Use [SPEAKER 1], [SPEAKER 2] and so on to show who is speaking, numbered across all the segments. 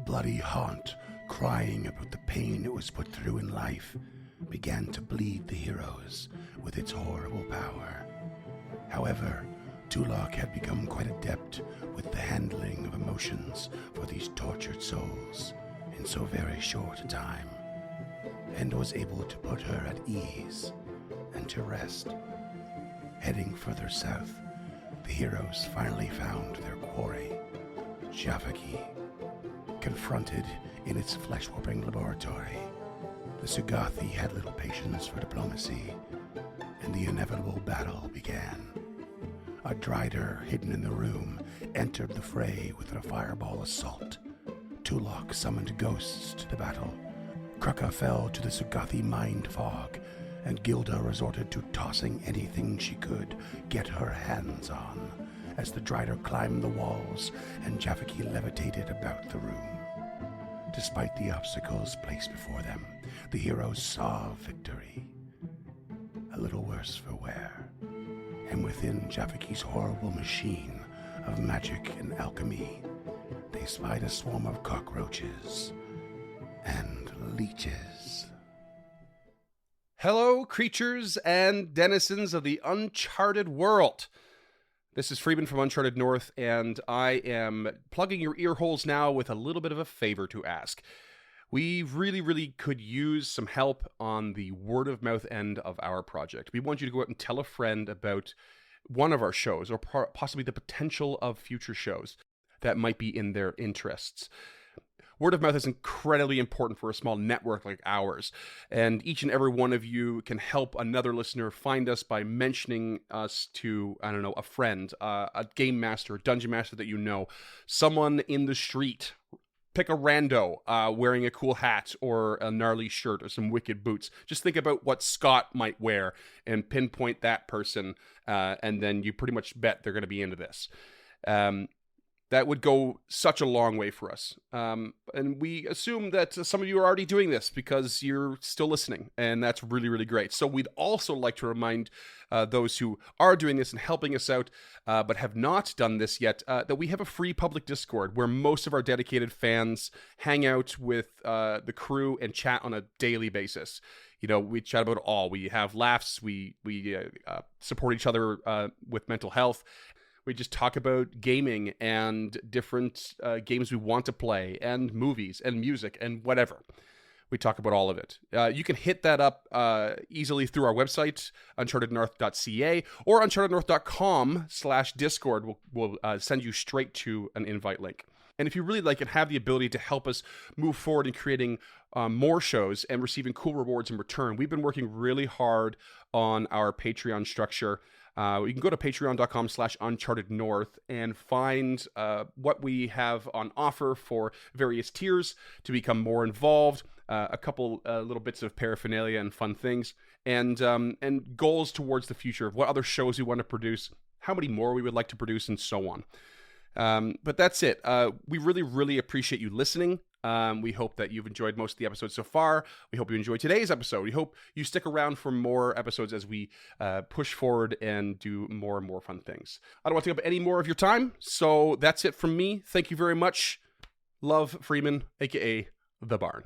[SPEAKER 1] bloody haunt, crying about the pain it was put through in life, began to bleed the heroes with its horrible power. However, Tulok had become quite adept with the handling of emotions for these tortured souls in so very short a time, and was able to put her at ease and to rest. Heading further south, the heroes finally found their quarry, Javaki. Confronted in its flesh-warping laboratory, the Sugathi had little patience for diplomacy, and the inevitable battle began. A Drider hidden in the room entered the fray with a fireball assault. Tulok summoned ghosts to the battle. Kruka fell to the Sugathi mind fog, and Gilda resorted to tossing anything she could get her hands on, as the Drider climbed the walls and Javaki levitated about the room. Despite the obstacles placed before them, the heroes saw victory. A little worse for wear, and within Javaki's horrible machine of magic and alchemy, they spied a swarm of cockroaches and leeches.
[SPEAKER 2] Hello, creatures and denizens of the uncharted world. This is Freeman from Uncharted North, and I am plugging your ear holes now with a little bit of a favor to ask. We really could use some help on the word-of-mouth end of our project. We want you to go out and tell a friend about one of our shows, or possibly the potential of future shows that might be in their interests. Word of mouth is incredibly important for a small network like ours, and each and every one of you can help another listener find us by mentioning us to, a friend, a game master, a dungeon master that you know, someone in the street. Pick a rando wearing a cool hat or a gnarly shirt or some wicked boots. Just think about what Scott might wear and pinpoint that person, and then you pretty much bet they're going to be into this. That would go such a long way for us. And we assume that some of you are already doing this because you're still listening, and that's really great. So we'd also like to remind those who are doing this and helping us out, but have not done this yet, that we have a free public Discord where most of our dedicated fans hang out with the crew and chat on a daily basis. You know, we chat about it all. We have laughs. We support each other with mental health. We just talk about gaming and different games we want to play, and movies and music and whatever. We talk about all of it. You can hit that up easily through our website, unchartednorth.ca, or unchartednorth.com/discord will send you straight to an invite link. And if you really like and have the ability to help us move forward in creating more shows and receiving cool rewards in return, we've been working really hard on our Patreon structure. You can go to patreon.com/unchartednorth and find what we have on offer for various tiers to become more involved, a couple little bits of paraphernalia and fun things, and goals towards the future of what other shows we want to produce, how many more we would like to produce, and so on. But that's it. We really appreciate you listening. We hope that you've enjoyed most of the episodes so far. We hope you enjoyed today's episode. We hope you stick around for more episodes as we push forward and do more and more fun things. I don't want to take up any more of your time, so that's it from me. Thank you very much. Love, Freeman, aka The Barn.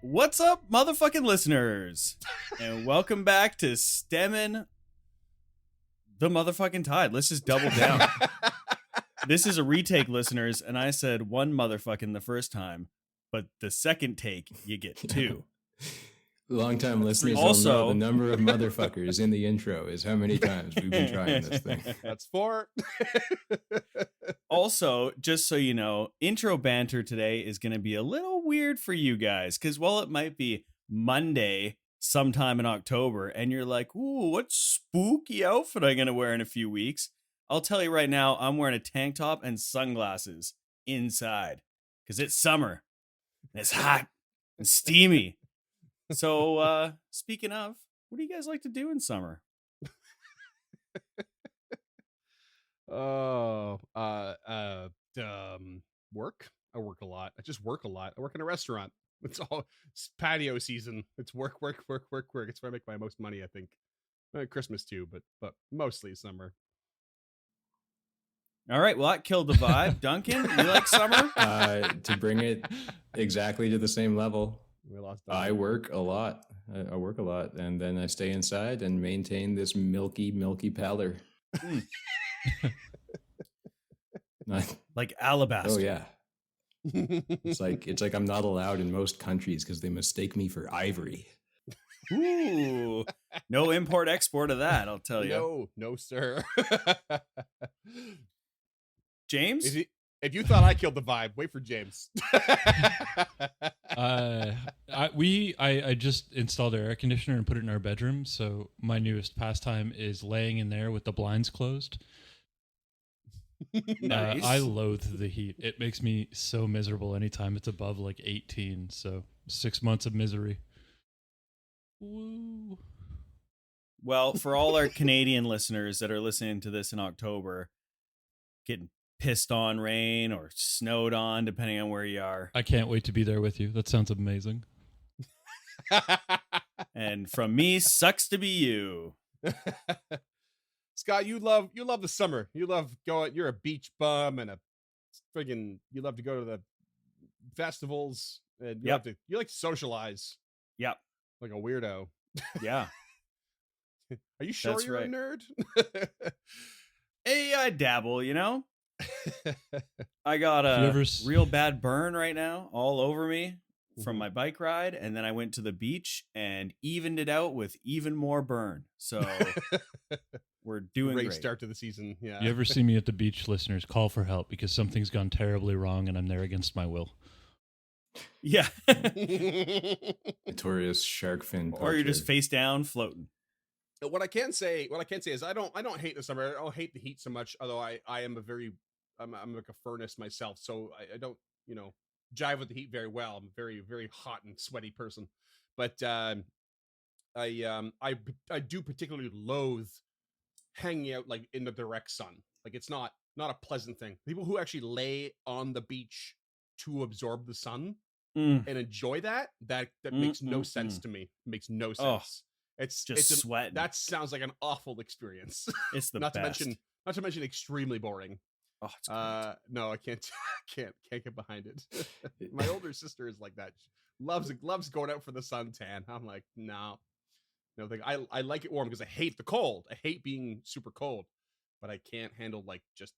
[SPEAKER 3] What's up, motherfucking listeners? And welcome back to Stemmin' The motherfucking tide. Let's just double down. This is a retake, listeners, and I said one motherfucking the first time, but the second take, you get two.
[SPEAKER 4] Long-time listeners
[SPEAKER 3] Also-
[SPEAKER 4] will know the number of motherfuckers in the intro is how many times we've been trying this thing.
[SPEAKER 2] That's 4.
[SPEAKER 3] Also, just so you know, intro banter today is going to be a little weird for you guys, because while it might be Monday sometime in October, and you're like, ooh, what spooky outfit am I going to wear in a few weeks? I'll tell you right now, I'm wearing a tank top and sunglasses inside, because it's summer, and it's hot and steamy. So, speaking of, what do you guys like to do in summer?
[SPEAKER 2] Work. I work a lot. I just work a lot. I work in a restaurant. It's patio season. It's work. It's where I make my most money, I think. Christmas too, but mostly summer.
[SPEAKER 3] All right, well, that killed the vibe. Duncan, you like summer?
[SPEAKER 4] To bring it exactly to the same level,
[SPEAKER 2] We lost
[SPEAKER 4] I work a lot. I work a lot, and then I stay inside and maintain this milky pallor.
[SPEAKER 3] Like alabaster.
[SPEAKER 4] Oh yeah, it's like I'm not allowed in most countries because they mistake me for ivory.
[SPEAKER 3] Ooh, no import export of that, I'll tell you.
[SPEAKER 2] No, sir.
[SPEAKER 3] James?
[SPEAKER 2] If you thought I killed the vibe, wait for James.
[SPEAKER 5] I just installed an air conditioner and put it in our bedroom. So my newest pastime is laying in there with the blinds closed.
[SPEAKER 3] Nice.
[SPEAKER 5] I loathe the heat. It makes me so miserable anytime it's above like 18. So 6 months of misery. Woo.
[SPEAKER 3] Well, for all our Canadian listeners that are listening to this in October, getting pissed on rain or snowed on, depending on where you are.
[SPEAKER 5] I can't wait to be there with you. That sounds amazing.
[SPEAKER 3] And from me, sucks to be you.
[SPEAKER 2] Scott, you love the summer. You love going. You're a beach bum and you love to go to the festivals and you like to socialize.
[SPEAKER 3] Yep.
[SPEAKER 2] Like a weirdo.
[SPEAKER 3] Yeah.
[SPEAKER 2] Are you sure
[SPEAKER 3] That's
[SPEAKER 2] you're
[SPEAKER 3] right.
[SPEAKER 2] a nerd?
[SPEAKER 3] Hey, I dabble, you know? I got
[SPEAKER 5] Have you
[SPEAKER 3] a
[SPEAKER 5] ever
[SPEAKER 3] real bad burn right now all over me from
[SPEAKER 2] Mhm.
[SPEAKER 3] my bike ride, and then I went to the beach and evened it out with even more burn. So we're doing
[SPEAKER 2] Great
[SPEAKER 3] great.
[SPEAKER 2] start to the season. Yeah.
[SPEAKER 5] You ever see me at the beach, listeners? Call for help because something's gone terribly wrong and I'm there against my will.
[SPEAKER 3] Yeah.
[SPEAKER 4] Notorious shark fin.
[SPEAKER 3] Or you're just
[SPEAKER 4] poacher.
[SPEAKER 3] face down floating.
[SPEAKER 2] What I can say is I don't hate the summer. I don't hate the heat so much. Although I am I'm like a furnace myself, so I don't jive with the heat very well. I'm a very very hot and sweaty person, but I do particularly loathe hanging out like in the direct sun. Like it's not a pleasant thing. People who actually lay on the beach to absorb the sun
[SPEAKER 3] Mm.
[SPEAKER 2] and enjoy that makes no sense to me. Makes no
[SPEAKER 3] Oh,
[SPEAKER 2] sense. It's
[SPEAKER 3] just
[SPEAKER 2] it's
[SPEAKER 3] sweating.
[SPEAKER 2] That sounds like an awful experience.
[SPEAKER 3] It's the
[SPEAKER 2] not
[SPEAKER 3] best.
[SPEAKER 2] to mention extremely boring.
[SPEAKER 3] Oh, it's great.
[SPEAKER 2] No, I can't get behind it. My older sister is like that. She loves going out for the suntan. I'm like, no thing. I like it warm because I hate the cold. I hate being super cold, but I can't handle like just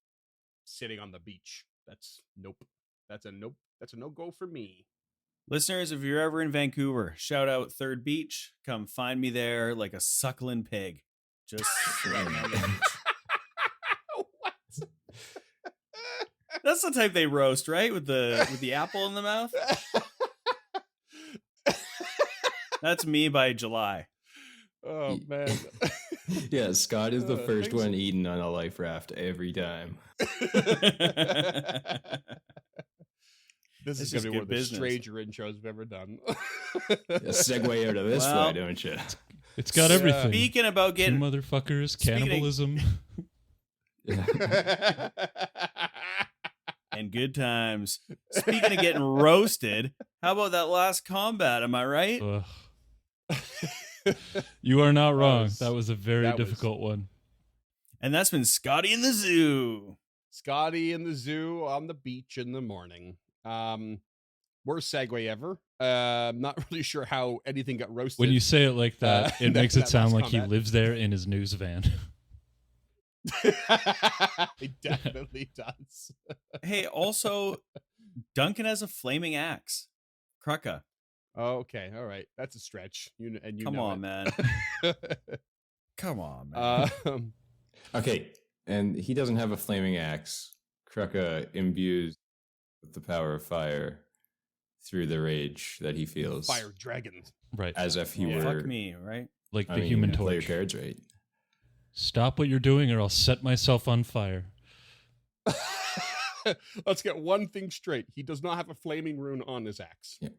[SPEAKER 2] sitting on the beach. That's nope. That's a nope. That's a no go for me.
[SPEAKER 3] Listeners, if you're ever in Vancouver, shout out Third Beach. Come find me there like a suckling pig. Just sitting on the beach.
[SPEAKER 2] What?
[SPEAKER 3] That's the type they roast, right? With the apple in the mouth. That's me by July.
[SPEAKER 2] Oh man.
[SPEAKER 4] Yeah, Scott is the first
[SPEAKER 2] thanks.
[SPEAKER 4] one eaten on a life raft every time.
[SPEAKER 2] This is
[SPEAKER 3] This
[SPEAKER 2] gonna
[SPEAKER 3] is
[SPEAKER 2] be one
[SPEAKER 3] good
[SPEAKER 2] of the
[SPEAKER 3] business.
[SPEAKER 2] stranger intros we've ever done.
[SPEAKER 4] A segue out of this
[SPEAKER 3] Well-
[SPEAKER 4] way, don't you?
[SPEAKER 5] It's got
[SPEAKER 2] Yeah.
[SPEAKER 5] everything.
[SPEAKER 3] Speaking about
[SPEAKER 5] Two
[SPEAKER 3] getting
[SPEAKER 5] motherfuckers,
[SPEAKER 3] Speaking of-
[SPEAKER 5] cannibalism.
[SPEAKER 3] and good times. Speaking of getting roasted, how about that last combat? Am I right?
[SPEAKER 5] Ugh. You are not wrong.
[SPEAKER 2] was-
[SPEAKER 5] That was a very
[SPEAKER 2] that was-
[SPEAKER 5] difficult one.
[SPEAKER 3] And that's been Scotty in the Zoo.
[SPEAKER 2] Scotty in the zoo on the beach in the morning. Worst segue ever. Not really sure how anything got roasted.
[SPEAKER 5] When you say it like that, it makes
[SPEAKER 2] that
[SPEAKER 5] it sound
[SPEAKER 2] last
[SPEAKER 5] like he
[SPEAKER 2] combat.
[SPEAKER 5] lives there in his news van.
[SPEAKER 2] It definitely does.
[SPEAKER 3] Hey, also, Duncan has a flaming axe. Krucka.
[SPEAKER 2] Oh, okay, all right, that's a stretch. You
[SPEAKER 3] Come
[SPEAKER 2] know
[SPEAKER 3] on, man.
[SPEAKER 2] it.
[SPEAKER 3] Come on, man.
[SPEAKER 4] Okay, and he doesn't have a flaming axe. Krucka imbues with the power of fire through the rage that he feels,
[SPEAKER 2] Fire dragon.
[SPEAKER 5] Right.
[SPEAKER 4] as if he were.
[SPEAKER 3] Fuck me, right?
[SPEAKER 5] Like
[SPEAKER 4] I
[SPEAKER 5] the
[SPEAKER 4] mean,
[SPEAKER 5] Human
[SPEAKER 4] play your
[SPEAKER 5] Torch.
[SPEAKER 4] cards right.
[SPEAKER 5] Stop what you're doing or I'll set myself on fire.
[SPEAKER 2] Let's get one thing straight. He does not have a flaming rune on his axe.
[SPEAKER 4] Yeah,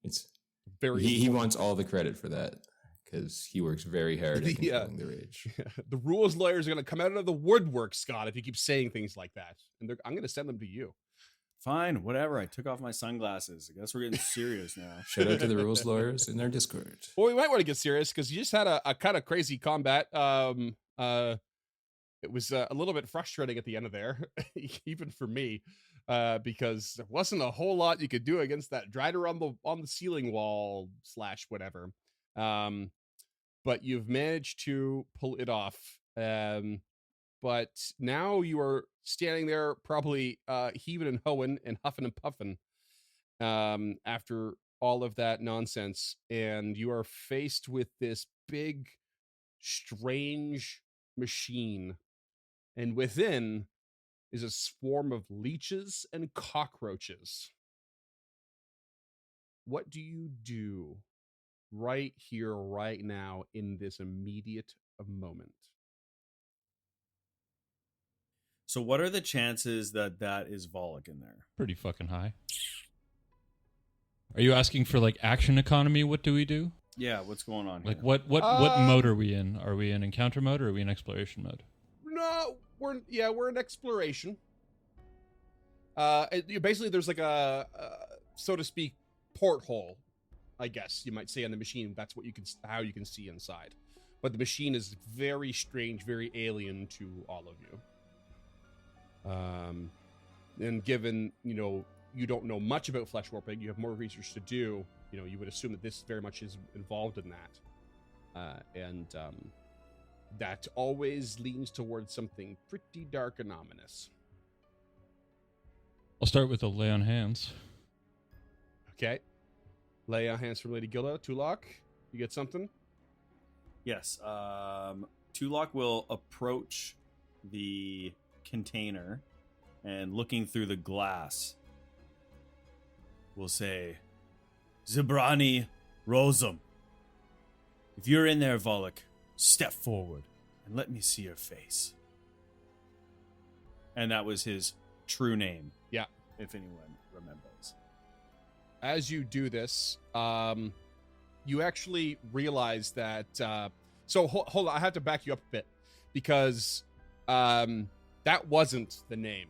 [SPEAKER 4] it's
[SPEAKER 2] Very
[SPEAKER 4] he
[SPEAKER 2] important.
[SPEAKER 4] wants all the credit for that because he works very hard at
[SPEAKER 2] Yeah.
[SPEAKER 4] controlling the rage.
[SPEAKER 2] The rules lawyers are going to come out of the woodwork, Scott, if you keep saying things like that. And I'm going to send them to you.
[SPEAKER 3] Fine, whatever. I took off my sunglasses. I guess we're getting serious now.
[SPEAKER 4] Shout out to the rules lawyers in their Discord.
[SPEAKER 2] Well, we might want to get serious because you just had a kind of crazy combat. It was a little bit frustrating at the end of there, even for me, because there wasn't a whole lot you could do against that drider on the ceiling wall / whatever. But you've managed to pull it off. But now you are standing there, probably heaving and hoeing and huffing and puffing after all of that nonsense, and you are faced with this big, strange machine. And within is a swarm of leeches and cockroaches. What do you do right here, right now, in this immediate moment?
[SPEAKER 3] So, what are the chances that that is Volok in there?
[SPEAKER 5] Pretty fucking high. Are you asking for like action economy? What do we do?
[SPEAKER 3] Yeah, what's going on
[SPEAKER 5] Like
[SPEAKER 3] here?
[SPEAKER 5] what mode are we in? Are we in encounter mode or are we in exploration mode?
[SPEAKER 2] No, we're in exploration. Basically, there's like a so to speak, porthole, I guess you might say, on the machine. That's what how you can see inside. But the machine is very strange, very alien to all of you. And given, you don't know much about flesh warping, you have more research to do, you would assume that this very much is involved in that. And that always leans towards something pretty dark and ominous.
[SPEAKER 5] I'll start with a lay on hands.
[SPEAKER 2] Okay. Lay on hands from Lady Gilda. Tulok, you get something?
[SPEAKER 3] Yes. Tulok will approach the container and, looking through the glass, will say, Zibrani Rosum, if you're in there, Volok, step forward and let me see your face. And that was his true name.
[SPEAKER 2] Yeah.
[SPEAKER 3] If anyone remembers.
[SPEAKER 2] As you do this, you actually realize that. So hold on, I have to back you up a bit because that wasn't the name.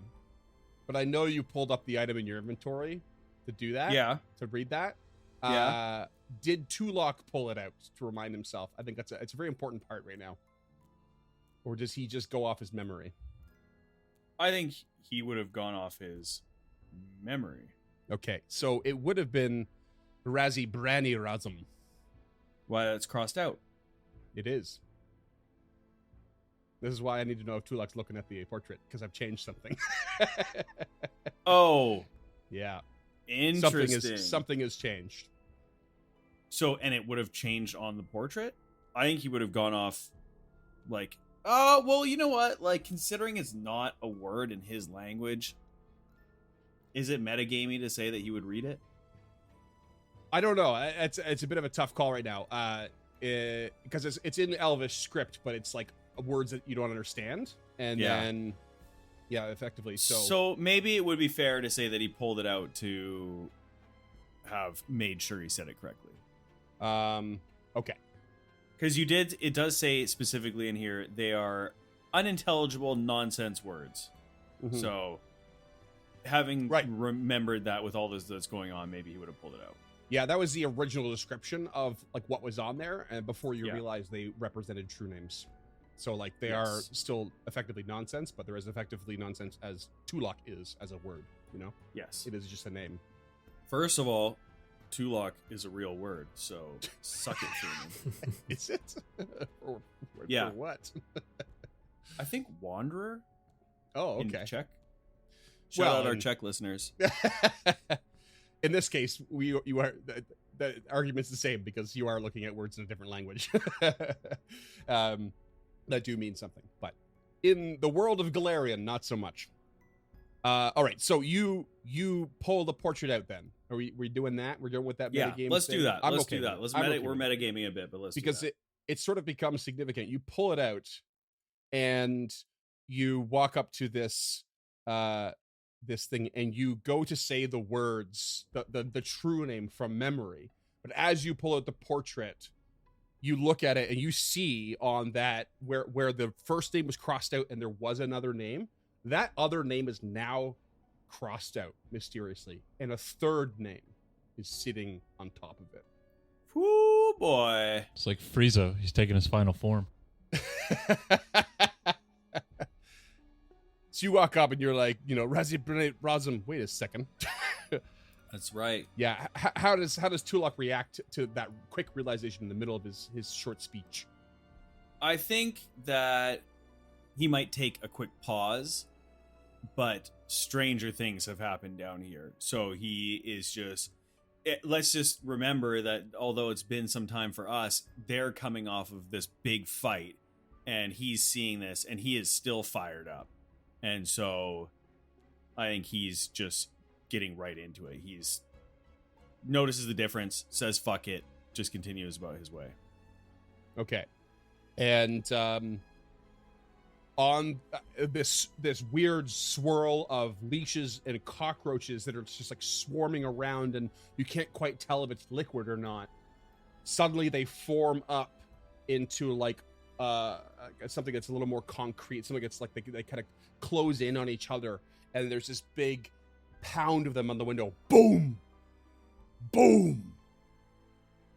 [SPEAKER 2] But I know you pulled up the item in your inventory to do that.
[SPEAKER 3] Yeah.
[SPEAKER 2] To read that.
[SPEAKER 3] Yeah.
[SPEAKER 2] Did Tulok pull it out to remind himself? I think it's a very important part right now. Or does he just go off his memory?
[SPEAKER 3] I think he would have gone off his memory.
[SPEAKER 2] Okay, so it would have been Razi Brani Razum.
[SPEAKER 3] Why, that's crossed out.
[SPEAKER 2] It is. This is why I need to know if Tulok's looking at the portrait, because I've changed something.
[SPEAKER 3] Oh,
[SPEAKER 2] Yeah.
[SPEAKER 3] interesting.
[SPEAKER 2] Something has changed.
[SPEAKER 3] So, and it would have changed on the portrait? I think he would have gone off like, oh, well, you know what? Like, considering it's not a word in his language, is it metagamey to say that he would read it?
[SPEAKER 2] I don't know. It's a bit of a tough call right now. Because it's in Elvish script, but it's like words that you don't understand. And then, yeah, effectively.
[SPEAKER 3] So maybe it would be fair to say that he pulled it out to have made sure he said it correctly.
[SPEAKER 2] Okay.
[SPEAKER 3] Because it does say specifically in here, they are unintelligible nonsense words.
[SPEAKER 2] Mhm.
[SPEAKER 3] So having
[SPEAKER 2] Right.
[SPEAKER 3] remembered that with all this that's going on, maybe he would have pulled it out.
[SPEAKER 2] Yeah, that was the original description of like what was on there, and before you
[SPEAKER 3] Yeah.
[SPEAKER 2] realize they represented true names. So like they
[SPEAKER 3] Yes.
[SPEAKER 2] are still effectively nonsense, but they're as effectively nonsense as Tulok is as a word.
[SPEAKER 3] Yes.
[SPEAKER 2] It is just a name.
[SPEAKER 3] First of all, Tulok is a real word, so suck it, Freeman.
[SPEAKER 2] Is it? or
[SPEAKER 3] Yeah.
[SPEAKER 2] for what?
[SPEAKER 3] I think Wanderer.
[SPEAKER 2] Oh,
[SPEAKER 3] In
[SPEAKER 2] okay.
[SPEAKER 3] check. Shout
[SPEAKER 2] Well,
[SPEAKER 3] out our
[SPEAKER 2] and-
[SPEAKER 3] Czech listeners.
[SPEAKER 2] In this case, you are the argument's the same because you are looking at words in a different language. That do mean something, but in the world of Galarian, not so much. All right, so you pull the portrait out. Then are we doing that? We're doing with that
[SPEAKER 3] Yeah,
[SPEAKER 2] metagame.
[SPEAKER 3] let's
[SPEAKER 2] thing?
[SPEAKER 3] do that.
[SPEAKER 2] I'm
[SPEAKER 3] Let's
[SPEAKER 2] okay
[SPEAKER 3] do
[SPEAKER 2] with
[SPEAKER 3] that.
[SPEAKER 2] it.
[SPEAKER 3] Let's
[SPEAKER 2] I'm okay
[SPEAKER 3] we're
[SPEAKER 2] with it.
[SPEAKER 3] metagaming a bit, but let's
[SPEAKER 2] Because
[SPEAKER 3] do that.
[SPEAKER 2] it sort of becomes significant. You pull it out, and you walk up to this this thing, and you go to say the words, the true name from memory. But as you pull out the portrait, you look at it and you see on that where the first name was crossed out and there was another name, that other name is now crossed out mysteriously, and a third name is sitting on top of it.
[SPEAKER 3] Whoo, boy.
[SPEAKER 5] It's like Frieza. He's taking his final form.
[SPEAKER 2] So you walk up and you're like, Razi Razum, wait a second.
[SPEAKER 3] That's right.
[SPEAKER 2] Yeah, how does Tulok react to that quick realization in the middle of his short speech?
[SPEAKER 3] I think that he might take a quick pause, but stranger things have happened down here. So he is just... let's just remember that although it's been some time for us, they're coming off of this big fight, and he's seeing this, and he is still fired up. And so I think he's just getting right into it. He's notices the difference, says fuck it, just continues about his way.
[SPEAKER 2] Okay. And on this weird swirl of leeches and cockroaches that are just like swarming around, and you can't quite tell if it's liquid or not, suddenly they form up into like something that's a little more concrete, something that's like they kind of close in on each other, and there's this big pound of them on the window. Boom, boom,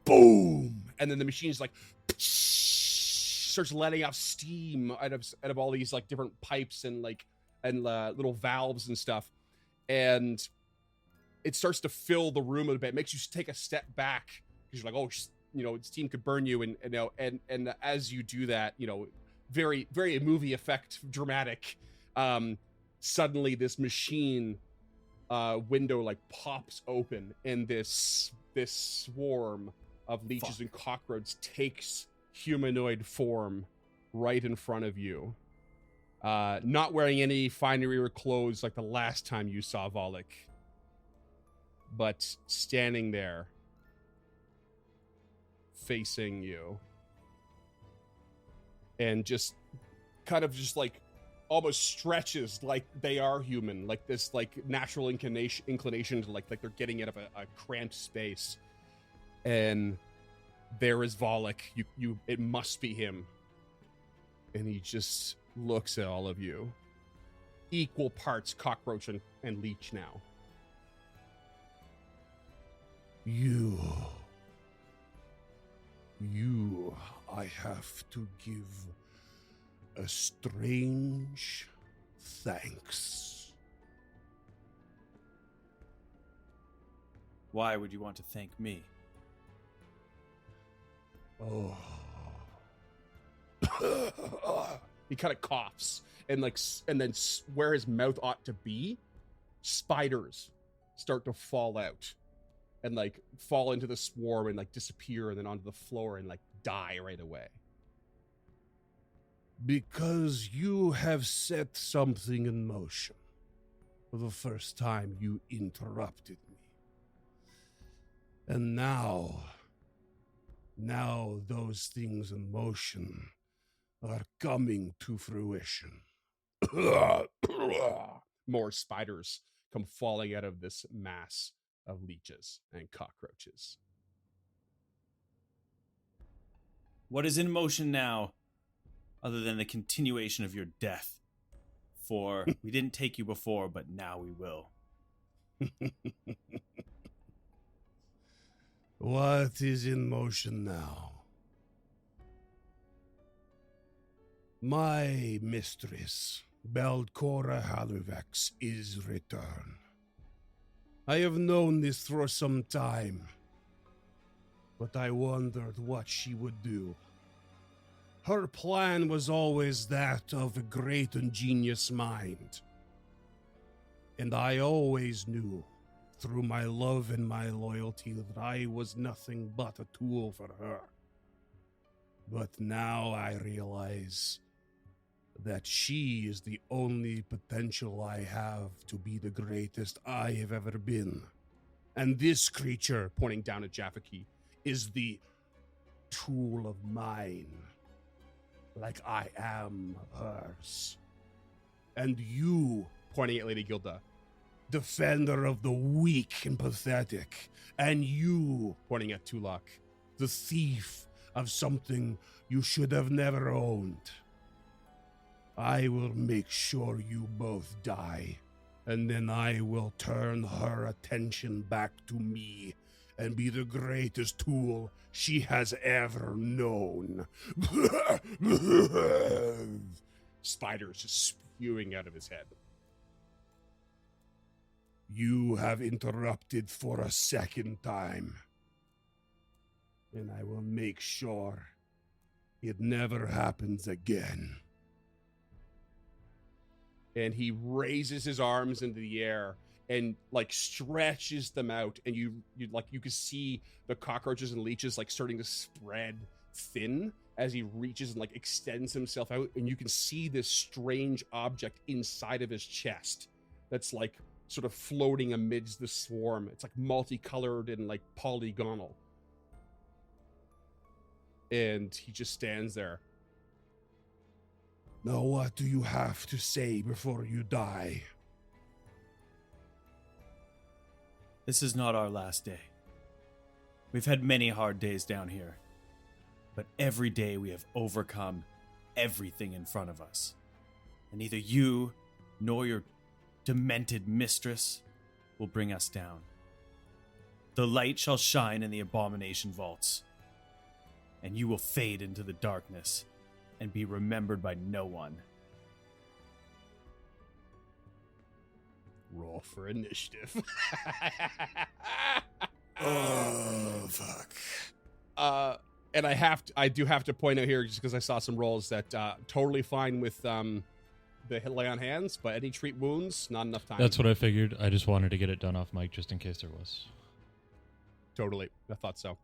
[SPEAKER 2] boom, and then the machine's like starts letting off steam out of all these like different pipes and little valves and stuff, and it starts to fill the room a bit. It makes you take a step back because you're like, oh, steam could burn you, and as you do that, very very movie effect, dramatic. Suddenly this machine window like pops open, and this swarm of leeches and cockroaches takes humanoid form right in front of you. Not wearing any finery or clothes like the last time you saw Volek, but standing there facing you, and just kind of just like almost stretches like they are human, like this like natural inclination to like they're getting out of a cramped space. And there is Volek. It must be him. And he just looks at all of you. Equal parts cockroach and leech now.
[SPEAKER 1] You, I have to give a strange thanks.
[SPEAKER 3] Why would you want to thank me?
[SPEAKER 1] Oh.
[SPEAKER 2] He kind of coughs, and then where his mouth ought to be, spiders start to fall out and like fall into the swarm and like disappear, and then onto the floor and like die right away.
[SPEAKER 1] Because you have set something in motion. For the first time, you interrupted me. And now those things in motion are coming to fruition.
[SPEAKER 2] More spiders come falling out of this mass of leeches and cockroaches.
[SPEAKER 3] What is in motion now, other than the continuation of your death? For we didn't take you before, but now we will.
[SPEAKER 1] What is in motion now? My mistress, Belcora Haluvex, is returned. I have known this for some time, but I wondered what she would do. Her plan was always that of a great and genius mind. And I always knew, through my love and my loyalty, that I was nothing but a tool for her. But now I realize that she is the only potential I have to be the greatest I have ever been. And this creature,
[SPEAKER 2] pointing down at Jaffaki,
[SPEAKER 1] is the tool of mine, like I am hers. And you,
[SPEAKER 2] pointing at Lady Gilda,
[SPEAKER 1] defender of the weak and pathetic, and you,
[SPEAKER 2] pointing at Tulak,
[SPEAKER 1] the thief of something you should have never owned. I will make sure you both die, and then I will turn her attention back to me and be the greatest tool she has ever known.
[SPEAKER 2] spiders just spewing out of his head.
[SPEAKER 1] You have interrupted for a second time, and I will make sure it never happens again.
[SPEAKER 2] And he raises his arms into the air and like stretches them out, and you can see the cockroaches and leeches like starting to spread thin as he reaches and like extends himself out, and you can see this strange object inside of his chest that's like sort of floating amidst the swarm. It's like multicolored and like polygonal. And he just stands there.
[SPEAKER 1] Now what do you have to say before you die?
[SPEAKER 3] This is not our last day. We've had many hard days down here, but every day we have overcome everything in front of us. And neither you nor your demented mistress will bring us down. The light shall shine in the abomination vaults, and you will fade into the darkness and be remembered by no one.
[SPEAKER 2] Roll for initiative.
[SPEAKER 1] Oh, fuck.
[SPEAKER 2] And I do have to point out here, just because I saw some rolls, that totally fine with the lay on hands, but any treat wounds, not enough time.
[SPEAKER 5] That's what I figured. I just wanted to get it done off mic just in case there was.
[SPEAKER 2] Totally. I thought so.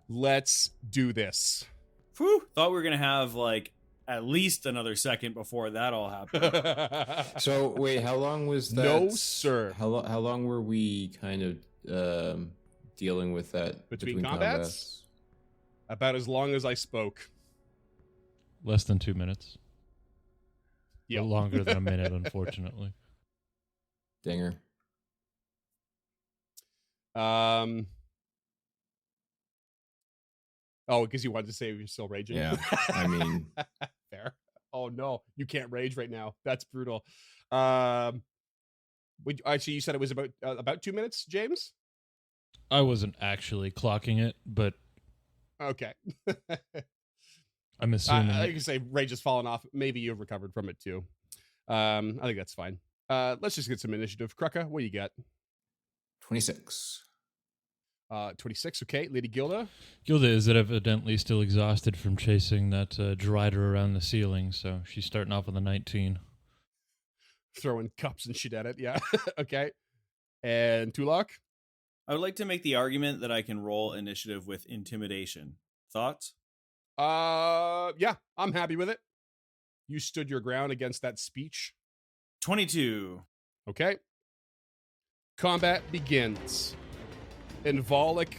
[SPEAKER 2] Let's do this.
[SPEAKER 3] Whew, thought we were going to have like at least another second before that all happened.
[SPEAKER 4] So wait, how long was that?
[SPEAKER 2] No, sir.
[SPEAKER 4] How long were we kind of dealing with that
[SPEAKER 2] between combats? About as long as I spoke.
[SPEAKER 5] Less than 2 minutes.
[SPEAKER 2] Yeah,
[SPEAKER 5] longer than a minute, unfortunately.
[SPEAKER 4] Dinger.
[SPEAKER 2] Oh, because you wanted to say you're still raging.
[SPEAKER 4] Yeah, I mean,
[SPEAKER 2] fair. Oh no, you can't rage right now. That's brutal. Actually, you said it was about 2 minutes, James.
[SPEAKER 5] I wasn't actually clocking it, but
[SPEAKER 2] okay.
[SPEAKER 5] I'm assuming.
[SPEAKER 2] I can say rage has fallen off. Maybe you've recovered from it too. I think that's fine. Let's just get some initiative. Krucka, what do you got?
[SPEAKER 4] 26.
[SPEAKER 2] 26. Okay, Lady Gilda.
[SPEAKER 5] Gilda is evidently still exhausted from chasing that drider around the ceiling, so she's starting off with a 19.
[SPEAKER 2] Throwing cups and shit at it. Yeah. Okay. And Tulak.
[SPEAKER 3] I would like to make the argument that I can roll initiative with intimidation. Thoughts?
[SPEAKER 2] Yeah, I'm happy with it. You stood your ground against that speech.
[SPEAKER 3] 22.
[SPEAKER 2] Okay. Combat begins. And Volek,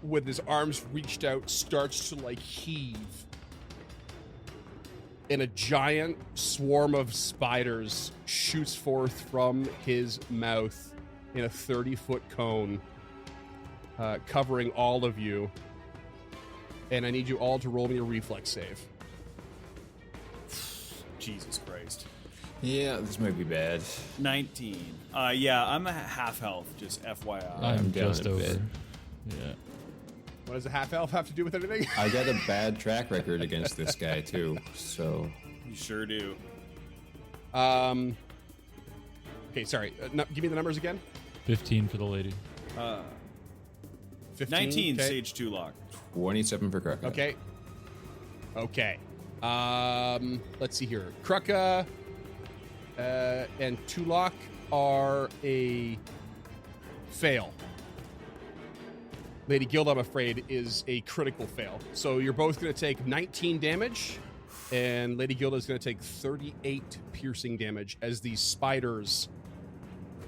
[SPEAKER 2] with his arms reached out, starts to like heave. And a giant swarm of spiders shoots forth from his mouth in a 30-foot cone, covering all of you. And I need you all to roll me a reflex save.
[SPEAKER 3] Jesus Christ.
[SPEAKER 4] Yeah, this might be bad.
[SPEAKER 3] 19. Yeah, I'm a half health, just FYI.
[SPEAKER 5] I'm
[SPEAKER 4] down
[SPEAKER 5] just
[SPEAKER 4] a
[SPEAKER 5] over.
[SPEAKER 4] bit.
[SPEAKER 5] Yeah.
[SPEAKER 2] What does a half elf have to do with anything?
[SPEAKER 4] I got a bad track record against this guy too, so
[SPEAKER 3] You sure do.
[SPEAKER 2] Okay, sorry. Give me the numbers again.
[SPEAKER 5] 15 for the lady.
[SPEAKER 2] 15,
[SPEAKER 3] 19
[SPEAKER 2] okay.
[SPEAKER 3] Sage 2 lock.
[SPEAKER 4] 27 for Krucka.
[SPEAKER 2] Okay. Okay. Let's see here. Kruka and Tulok are a fail. Lady Guild, I'm afraid, is a critical fail. So you're both going to take 19 damage, and Lady Guild is going to take 38 piercing damage as these spiders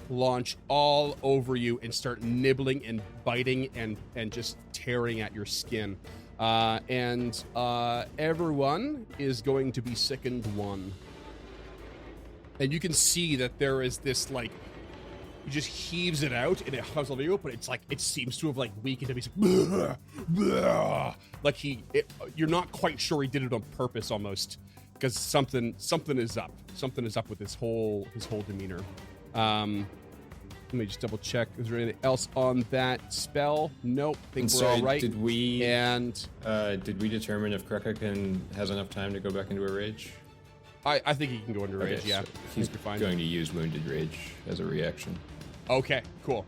[SPEAKER 2] launch all over you and start nibbling and biting and just tearing at your skin. And everyone is going to be sickened 1. And you can see that there is this, like, he just heaves it out and it comes over you, but it's like, it seems to have, like, weakened him. He's like, "Bleh, bleh." Like you're not quite sure he did it on purpose almost, because something is up. Something is up with his whole demeanor. Let me just double check. Is there anything else on that spell? Nope. Think we're all right.
[SPEAKER 4] Did we determine if Kruka has enough time to go back into a rage?
[SPEAKER 2] I think he can go into rage.
[SPEAKER 4] Okay,
[SPEAKER 2] Yeah,
[SPEAKER 4] so he's
[SPEAKER 2] fine.
[SPEAKER 4] going to use Wounded Rage as a reaction.
[SPEAKER 2] Okay, cool.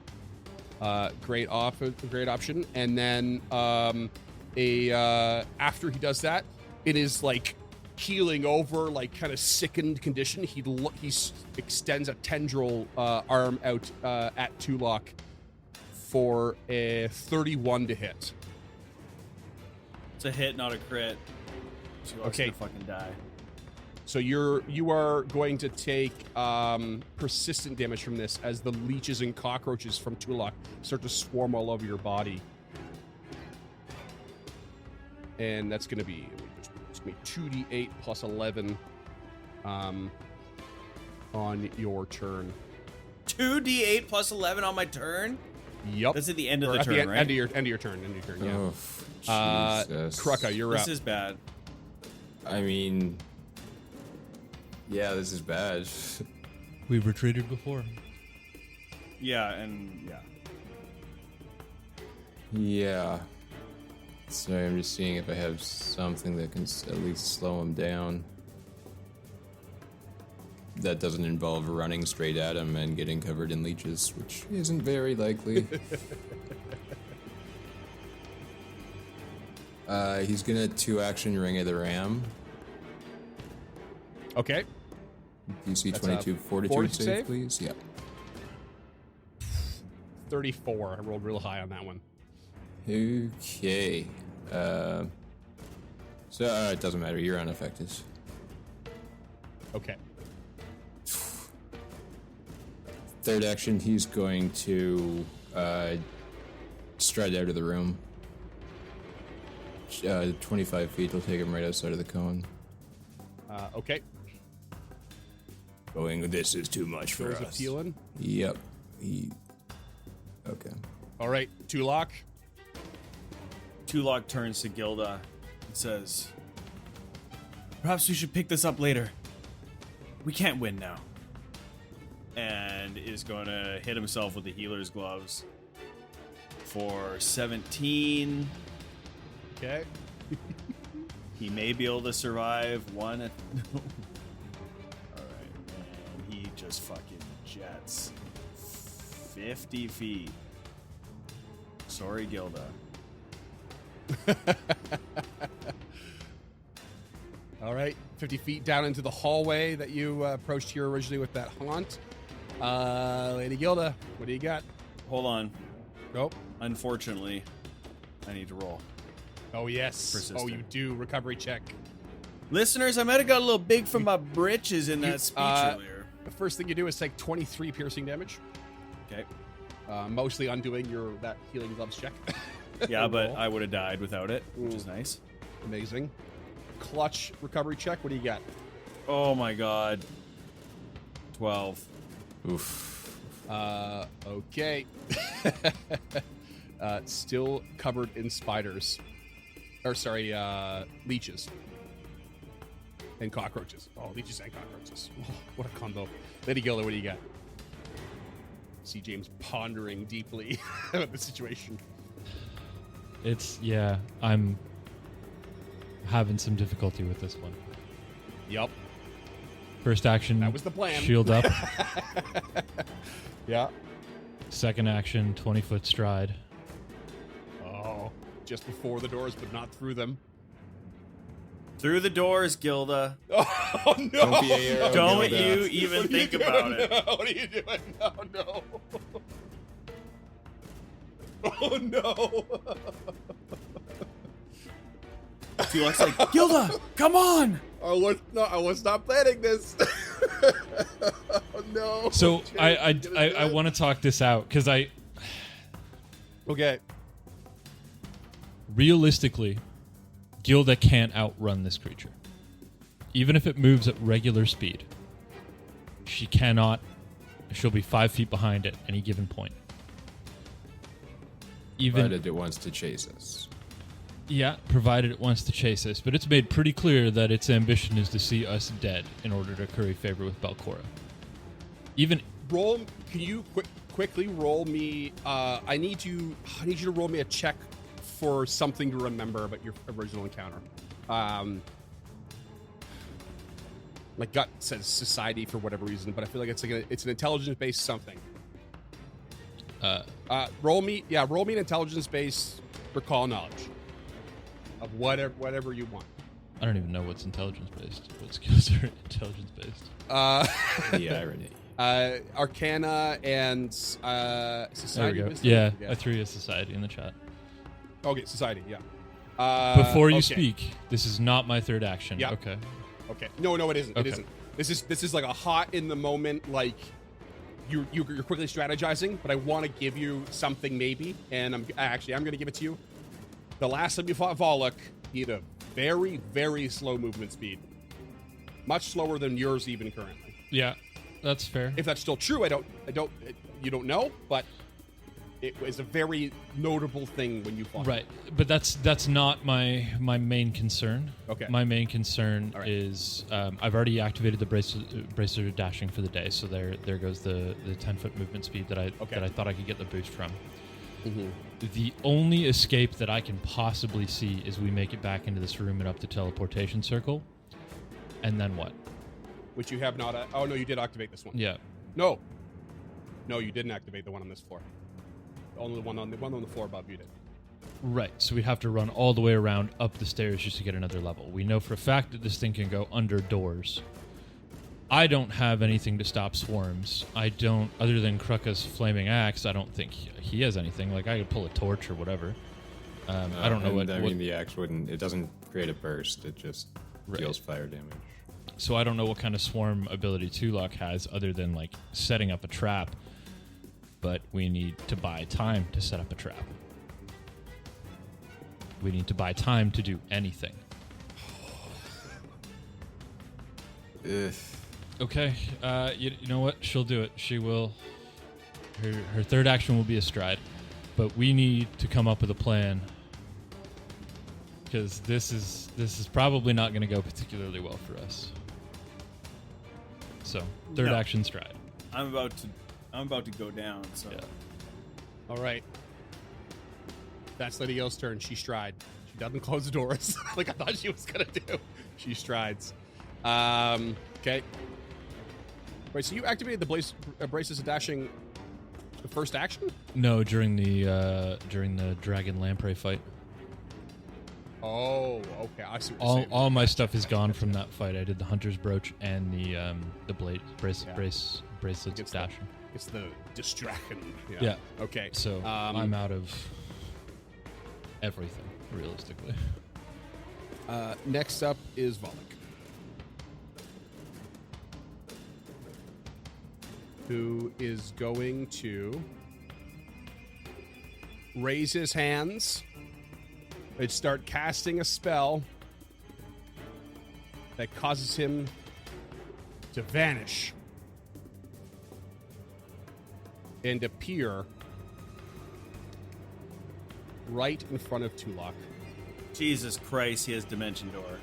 [SPEAKER 2] Great option. And then after he does that, it is like healing over, like kind of sickened condition. He extends a tendril arm out at Tulok for a 31 to hit.
[SPEAKER 3] It's a hit, not a crit. Tulok's gonna fucking die.
[SPEAKER 2] So you are going to take persistent damage from this as the leeches and cockroaches from Tulok start to swarm all over your body. And that's going to be 2d8 plus 11 on your turn.
[SPEAKER 3] 2d8 plus 11 on my turn?
[SPEAKER 2] Yep.
[SPEAKER 3] That's at the end of the turn, right?
[SPEAKER 2] End of your turn, yeah.
[SPEAKER 4] Oh, Jesus.
[SPEAKER 2] Kruka, you're up.
[SPEAKER 3] This is bad.
[SPEAKER 4] I mean, yeah, this is bad.
[SPEAKER 5] We've retreated before.
[SPEAKER 3] Yeah, and yeah.
[SPEAKER 4] Yeah. Sorry, I'm just seeing if I have something that can at least slow him down. That doesn't involve running straight at him and getting covered in leeches, which isn't very likely. He's gonna 2-action Ring of the Ram.
[SPEAKER 2] Okay.
[SPEAKER 4] DC
[SPEAKER 2] That's
[SPEAKER 4] 22 Fortitude save, please. Yeah.
[SPEAKER 2] 34. I rolled real high on that one.
[SPEAKER 4] Okay. So it doesn't matter. You're unaffected.
[SPEAKER 2] Okay.
[SPEAKER 4] Third action, he's going to stride out of the room. 25 feet will take him right outside of the cone.
[SPEAKER 2] Okay.
[SPEAKER 4] Going, this is too much for
[SPEAKER 2] Goes
[SPEAKER 4] us.
[SPEAKER 2] Appealing.
[SPEAKER 4] Yep. Okay.
[SPEAKER 2] All right, Tulok.
[SPEAKER 3] Tulok turns to Gilda and says, "Perhaps we should pick this up later. We can't win now." And is going to hit himself with the healer's gloves for 17.
[SPEAKER 2] Okay.
[SPEAKER 3] He may be able to survive one. All right, and he just fucking jets 50 feet. Sorry, Gilda.
[SPEAKER 2] All right, 50 feet down into the hallway that you approached here originally with that haunt. Lady Gilda, what do you got?
[SPEAKER 3] Hold on.
[SPEAKER 2] Nope.
[SPEAKER 3] Unfortunately, I need to roll.
[SPEAKER 2] Oh, yes.
[SPEAKER 3] Persistent.
[SPEAKER 2] Oh, you do. Recovery check.
[SPEAKER 3] Listeners, I might have got a little big for my britches in that speech earlier.
[SPEAKER 2] The first thing you do is take 23 piercing damage.
[SPEAKER 3] Okay.
[SPEAKER 2] Mostly undoing that healing gloves check.
[SPEAKER 3] Yeah, but I would have died without it, which is nice.
[SPEAKER 2] Amazing. Clutch recovery check. What do you got?
[SPEAKER 3] Oh my god. 12.
[SPEAKER 4] Oof.
[SPEAKER 2] Okay. Still covered in spiders. Or sorry, leeches. And cockroaches. Oh, leeches and cockroaches. Oh, what a combo. Lady Gilda, what do you got? See James pondering deeply about the situation.
[SPEAKER 5] I'm having some difficulty with this one.
[SPEAKER 2] Yep.
[SPEAKER 5] First action,
[SPEAKER 2] That was the plan.
[SPEAKER 5] shield up.
[SPEAKER 2] Yeah.
[SPEAKER 5] Second action, 20-foot stride.
[SPEAKER 2] Oh, just before the doors, but not through them.
[SPEAKER 3] Through the doors, Gilda.
[SPEAKER 2] Oh no!
[SPEAKER 4] Don't be a hero,
[SPEAKER 3] Don't
[SPEAKER 4] Gilda.
[SPEAKER 3] you even think about it.
[SPEAKER 2] No, what are you doing? No, no. Oh no!
[SPEAKER 3] Tulak's like, Gilda, come on!
[SPEAKER 2] I was not planning this. Oh no!
[SPEAKER 5] So I want to talk this out because
[SPEAKER 2] Okay.
[SPEAKER 5] realistically, Gilda can't outrun this creature. Even if it moves at regular speed, she cannot. She'll be 5 feet behind at any given point.
[SPEAKER 4] Provided it wants to chase us.
[SPEAKER 5] Yeah, provided it wants to chase us, but it's made pretty clear that its ambition is to see us dead in order to curry favor with Belcora. Even
[SPEAKER 2] Roll. Can you quickly roll me? I need you to roll me a check for something to remember about your original encounter. My gut says society for whatever reason, but I feel like it's an intelligence-based something. Roll me an intelligence-based recall knowledge of whatever you want.
[SPEAKER 5] I don't even know what's intelligence based. What skills are intelligence based?
[SPEAKER 4] The irony.
[SPEAKER 2] Arcana and
[SPEAKER 5] There
[SPEAKER 2] society.
[SPEAKER 5] we go.
[SPEAKER 2] Wisdom?
[SPEAKER 5] Yeah, I threw you a society in the chat.
[SPEAKER 2] Okay, society. Yeah.
[SPEAKER 5] Before you
[SPEAKER 2] okay.
[SPEAKER 5] speak, this is not my third action.
[SPEAKER 2] Yeah.
[SPEAKER 5] Okay.
[SPEAKER 2] Okay. No, it isn't.
[SPEAKER 5] Okay.
[SPEAKER 2] It isn't. This is like a hot in the moment, like you're quickly strategizing, but I want to give you something maybe, and I'm going to give it to you. The last time you fought Volok, he had a very, very slow movement speed, much slower than yours even currently.
[SPEAKER 5] Yeah, that's fair.
[SPEAKER 2] If that's still true, you don't know, but it was a very notable thing when you fought.
[SPEAKER 5] Right, but that's not my main concern.
[SPEAKER 2] Okay.
[SPEAKER 5] My main concern
[SPEAKER 2] All right.
[SPEAKER 5] is I've already activated the bracer dashing for the day, so there goes the 10-foot movement speed that I thought I could get the boost from.
[SPEAKER 2] Mm-hmm.
[SPEAKER 5] The only escape that I can possibly see is we make it back into this room and up the teleportation circle, and then what?
[SPEAKER 2] Which you have not. Oh no, you did activate this one.
[SPEAKER 5] Yeah.
[SPEAKER 2] No, you didn't activate the one on this floor. Only the one on the floor above you did.
[SPEAKER 5] Right, so we'd have to run all the way around up the stairs just to get another level. We know for a fact that this thing can go under doors. I don't have anything to stop swarms. I don't, other than Kruka's flaming axe, I don't think he has anything. Like, I could pull a torch or whatever. I don't know what...
[SPEAKER 4] I mean, the axe wouldn't... It doesn't create a burst. It just deals fire damage.
[SPEAKER 5] So I don't know what kind of swarm ability Tulok has other than, like, setting up a trap. But we need to buy time to set up a trap. We need to buy time to do anything.
[SPEAKER 4] Ugh.
[SPEAKER 5] Okay, you know what? She'll do it. She will. Her third action will be a stride, but we need to come up with a plan because this is probably not going to go particularly well for us. So third
[SPEAKER 3] No.
[SPEAKER 5] action stride.
[SPEAKER 3] I'm about to go down. So
[SPEAKER 5] Yeah.
[SPEAKER 2] All right. That's Lady Yale's turn. She stride. She doesn't close the doors like I thought she was gonna do. She strides. Okay. Right. So you activated the braces of dashing. The first action.
[SPEAKER 5] No, during the dragon lamprey fight.
[SPEAKER 2] Oh, okay. I see what you're saying.
[SPEAKER 5] All my stuff is gone from that fight. I did the hunter's brooch and the blade bracelets
[SPEAKER 2] Gets the-
[SPEAKER 5] dashing.
[SPEAKER 2] It's the distraction.
[SPEAKER 5] Yeah.
[SPEAKER 2] Okay.
[SPEAKER 5] So I'm out of everything, realistically.
[SPEAKER 2] Next up is Volok, who is going to raise his hands and start casting a spell that causes him to vanish and appear right in front of Tulok.
[SPEAKER 3] Jesus Christ, he has dimension door.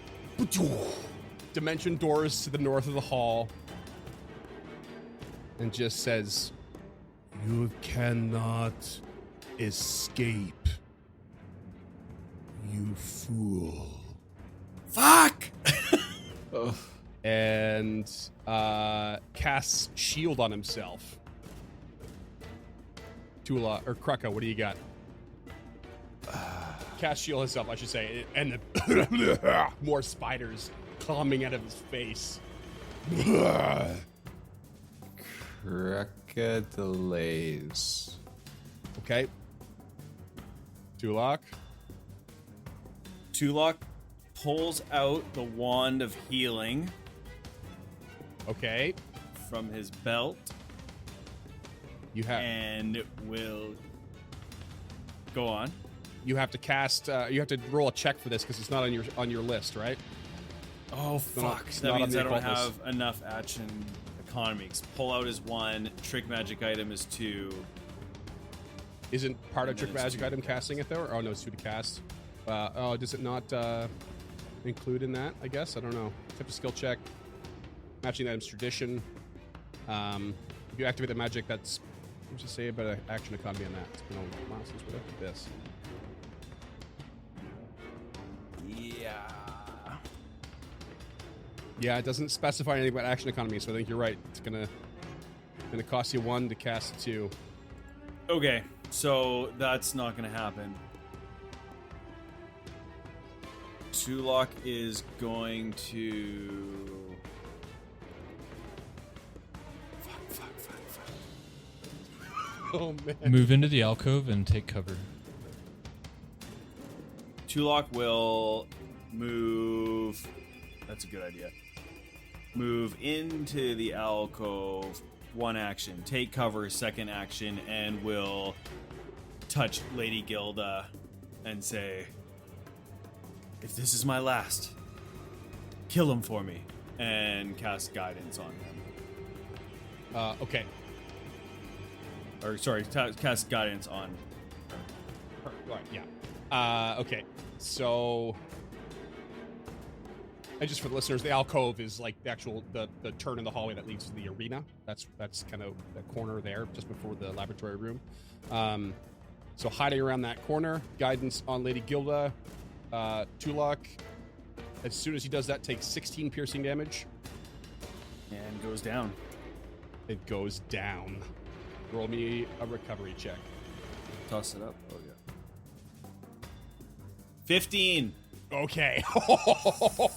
[SPEAKER 2] Dimension doors to the north of the hall, and just says, "You cannot escape, you fool."
[SPEAKER 3] Fuck!
[SPEAKER 2] And casts shield on himself. Tula or Kruka, what do you got? cast shield himself, I should say, and the more spiders coming out of his face.
[SPEAKER 4] Kreka delays.
[SPEAKER 2] Okay. Tulok.
[SPEAKER 3] Tulok pulls out the wand of healing
[SPEAKER 2] Okay.
[SPEAKER 3] from his belt
[SPEAKER 2] You have
[SPEAKER 3] and will go on.
[SPEAKER 2] you have to cast. You have to roll a check for this because it's not on your list, right?
[SPEAKER 3] Oh,
[SPEAKER 2] not-
[SPEAKER 3] fuck.
[SPEAKER 2] it's
[SPEAKER 3] That
[SPEAKER 2] not on
[SPEAKER 3] means
[SPEAKER 2] the
[SPEAKER 3] I don't
[SPEAKER 2] occult
[SPEAKER 3] have enough action economies. Pull out is 1, trick magic item is 2.
[SPEAKER 2] Isn't part of
[SPEAKER 3] And then
[SPEAKER 2] trick
[SPEAKER 3] it's
[SPEAKER 2] magic
[SPEAKER 3] two to
[SPEAKER 2] item casting it though? Oh no, it's 2 to cast. Does it not include in that? I guess I don't know. Type of skill check. Matching items tradition. If you activate the magic, that's what's it say about action economy on that? It's been a while since we looked at this.
[SPEAKER 3] Yeah.
[SPEAKER 2] Yeah, it doesn't specify anything about action economy, so I think you're right. It's gonna cost you 1 to cast 2.
[SPEAKER 3] Okay, so that's not going to happen. Tulok is going to... Fuck.
[SPEAKER 2] Oh man.
[SPEAKER 5] Move into the alcove and take cover.
[SPEAKER 3] Tulok will move... That's a good idea. Move into the alcove, 1 action. Take cover, 2nd action, and will touch Lady Gilda and say, if this is my last, kill him for me. And cast guidance on him.
[SPEAKER 2] Okay.
[SPEAKER 3] Or, sorry, cast guidance on
[SPEAKER 2] Right, yeah. Okay. So, and just for the listeners, the alcove is like the actual the turn in the hallway that leads to the arena. That's kind of the corner there, just before the laboratory room. So hiding around that corner, guidance on Lady Gilda. Tulok, as soon as he does that, takes 16 piercing damage.
[SPEAKER 3] and goes down.
[SPEAKER 2] It goes down. Roll me a recovery check.
[SPEAKER 3] Toss it up. Oh, yeah. 15.
[SPEAKER 2] Okay.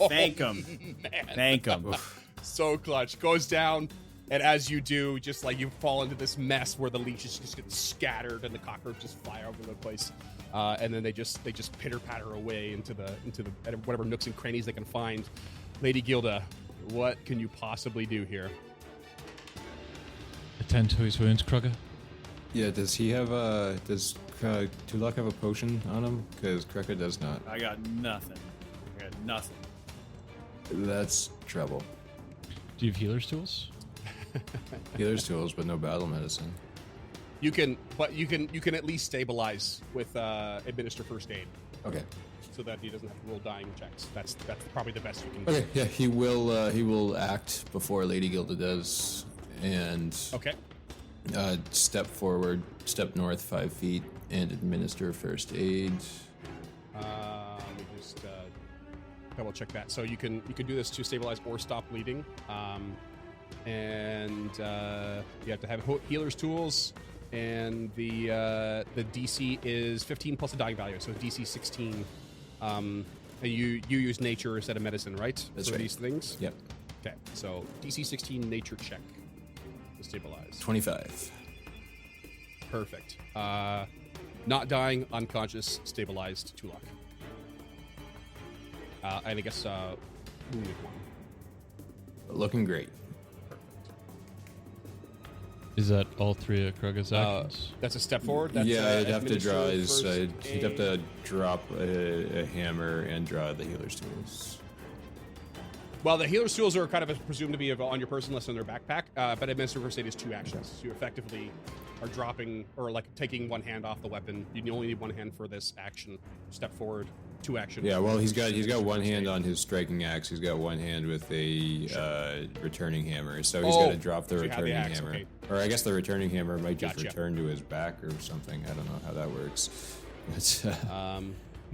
[SPEAKER 3] Thank him.
[SPEAKER 2] Man.
[SPEAKER 3] Thank him.
[SPEAKER 2] So clutch. Goes down, and as you do, just like you fall into this mess where the leeches just get scattered and the cockroaches fly over the place, and then they just pitter patter away into the whatever nooks and crannies they can find. Lady Gilda, what can you possibly do here?
[SPEAKER 5] Attend to his wounds, Krugga.
[SPEAKER 4] Yeah, does he have a... Does Tulok have a potion on him? Because Kreka does not.
[SPEAKER 3] I got nothing.
[SPEAKER 4] That's trouble.
[SPEAKER 5] Do you have healer's tools?
[SPEAKER 4] Healer's tools, but no battle medicine.
[SPEAKER 2] You can at least stabilize with administer first aid,
[SPEAKER 4] Okay.
[SPEAKER 2] so that he doesn't have to roll dying checks. That's probably the best you can do.
[SPEAKER 4] Okay, yeah, he will act before Lady Gilda does, and
[SPEAKER 2] Okay.
[SPEAKER 4] step forward, step north 5 feet, and administer first aid.
[SPEAKER 2] Let me just double check that. So you can do this to stabilize or stop bleeding, and you have to have healer's tools, and the DC is 15 plus a dying value, so DC 16. And you use nature instead of medicine, right?
[SPEAKER 4] That's
[SPEAKER 2] for
[SPEAKER 4] right.
[SPEAKER 2] these things.
[SPEAKER 4] Yep.
[SPEAKER 2] Okay, so DC 16 nature check to stabilize.
[SPEAKER 4] 25.
[SPEAKER 2] Perfect. Not dying, unconscious, stabilized, Tulok. And I guess wounded one.
[SPEAKER 4] Looking great.
[SPEAKER 5] Is that all 3 of Krugga's actions?
[SPEAKER 2] That's a step forward. That's,
[SPEAKER 4] Yeah, he'd have to
[SPEAKER 2] administer
[SPEAKER 4] draw his.
[SPEAKER 2] first
[SPEAKER 4] He'd have to
[SPEAKER 2] aid.
[SPEAKER 4] drop a hammer and draw the healer's tools.
[SPEAKER 2] Well, the healer's tools are kind of presumed to be on your person, unless in their backpack. But administer first aid is 2 actions. So you effectively are dropping or like taking one hand off the weapon. You only need one hand for this action. Step forward, 2 actions.
[SPEAKER 4] Yeah, well, he's got
[SPEAKER 2] Administer
[SPEAKER 4] one
[SPEAKER 2] first
[SPEAKER 4] hand
[SPEAKER 2] aid.
[SPEAKER 4] on his striking axe. He's got one hand with a returning hammer. So he's got to drop the
[SPEAKER 2] so you have the
[SPEAKER 4] returning
[SPEAKER 2] axe,
[SPEAKER 4] hammer.
[SPEAKER 2] okay.
[SPEAKER 4] Or I guess the returning hammer might just
[SPEAKER 2] Gotcha.
[SPEAKER 4] return to his back or something. I don't know how that works. But,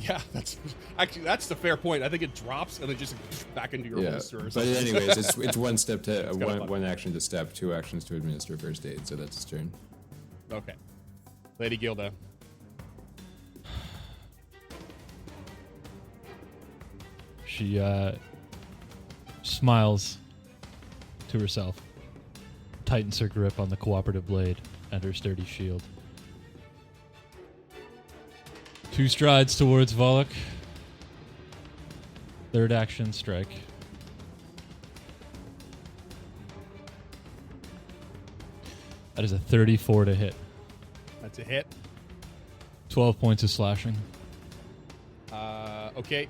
[SPEAKER 2] Yeah, that's the fair point. I think it drops and then just back into your
[SPEAKER 4] yeah.
[SPEAKER 2] holster or
[SPEAKER 4] But
[SPEAKER 2] something.
[SPEAKER 4] anyways, it's one step to
[SPEAKER 2] kinda fun.
[SPEAKER 4] one action to step, 2 actions to administer first aid. So that's his turn.
[SPEAKER 2] Okay. Lady Gilda.
[SPEAKER 5] She smiles to herself, tightens her grip on the cooperative blade and her sturdy shield. 2 strides towards Volok. Third action, strike. That is a 34 to hit.
[SPEAKER 2] That's a hit.
[SPEAKER 5] 12 points of slashing.
[SPEAKER 2] Okay.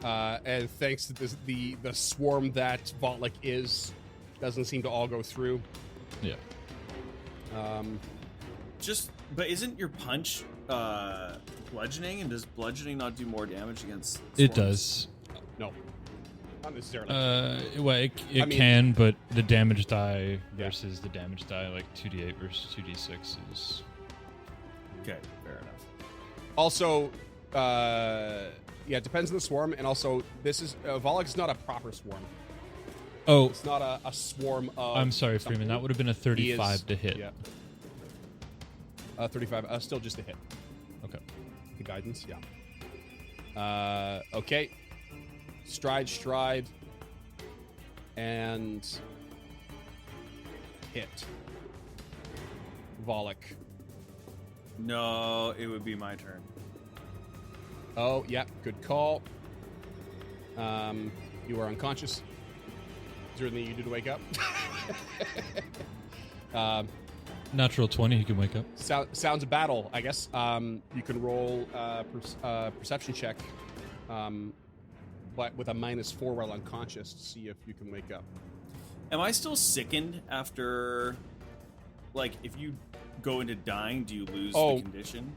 [SPEAKER 2] And thanks to this, the swarm that Volok is, doesn't seem to all go through.
[SPEAKER 5] Yeah.
[SPEAKER 3] But isn't your punch bludgeoning, and does bludgeoning not do more damage against
[SPEAKER 5] It
[SPEAKER 3] swarms?
[SPEAKER 5] does.
[SPEAKER 2] No. Not necessarily.
[SPEAKER 5] Well, it
[SPEAKER 2] I mean-
[SPEAKER 5] can, but the damage die
[SPEAKER 2] Yeah.
[SPEAKER 5] versus the damage die, like 2d8 versus 2d6 is...
[SPEAKER 3] Okay, fair enough.
[SPEAKER 2] Also, yeah, it depends on the swarm, and also this is Volok is not a proper swarm.
[SPEAKER 5] Oh,
[SPEAKER 2] It's not a swarm of.
[SPEAKER 5] I'm sorry,
[SPEAKER 2] something.
[SPEAKER 5] Freeman. That would have been a
[SPEAKER 2] He
[SPEAKER 5] 35
[SPEAKER 2] is-
[SPEAKER 5] to hit.
[SPEAKER 2] Yeah. 35. Still just a hit.
[SPEAKER 5] Okay.
[SPEAKER 2] The guidance, yeah. Okay. Stride, and hit. Volok.
[SPEAKER 3] No, it would be my turn.
[SPEAKER 2] Oh, yeah, good call. You are unconscious. Is there anything you do to wake up?
[SPEAKER 5] Natural 20, he can wake up.
[SPEAKER 2] Sounds of battle, I guess. You can roll perception check, but with a -4 while unconscious to see if you can wake up.
[SPEAKER 3] Am I still sickened after, like, if you go into dying, do you lose
[SPEAKER 2] Oh.
[SPEAKER 3] the condition?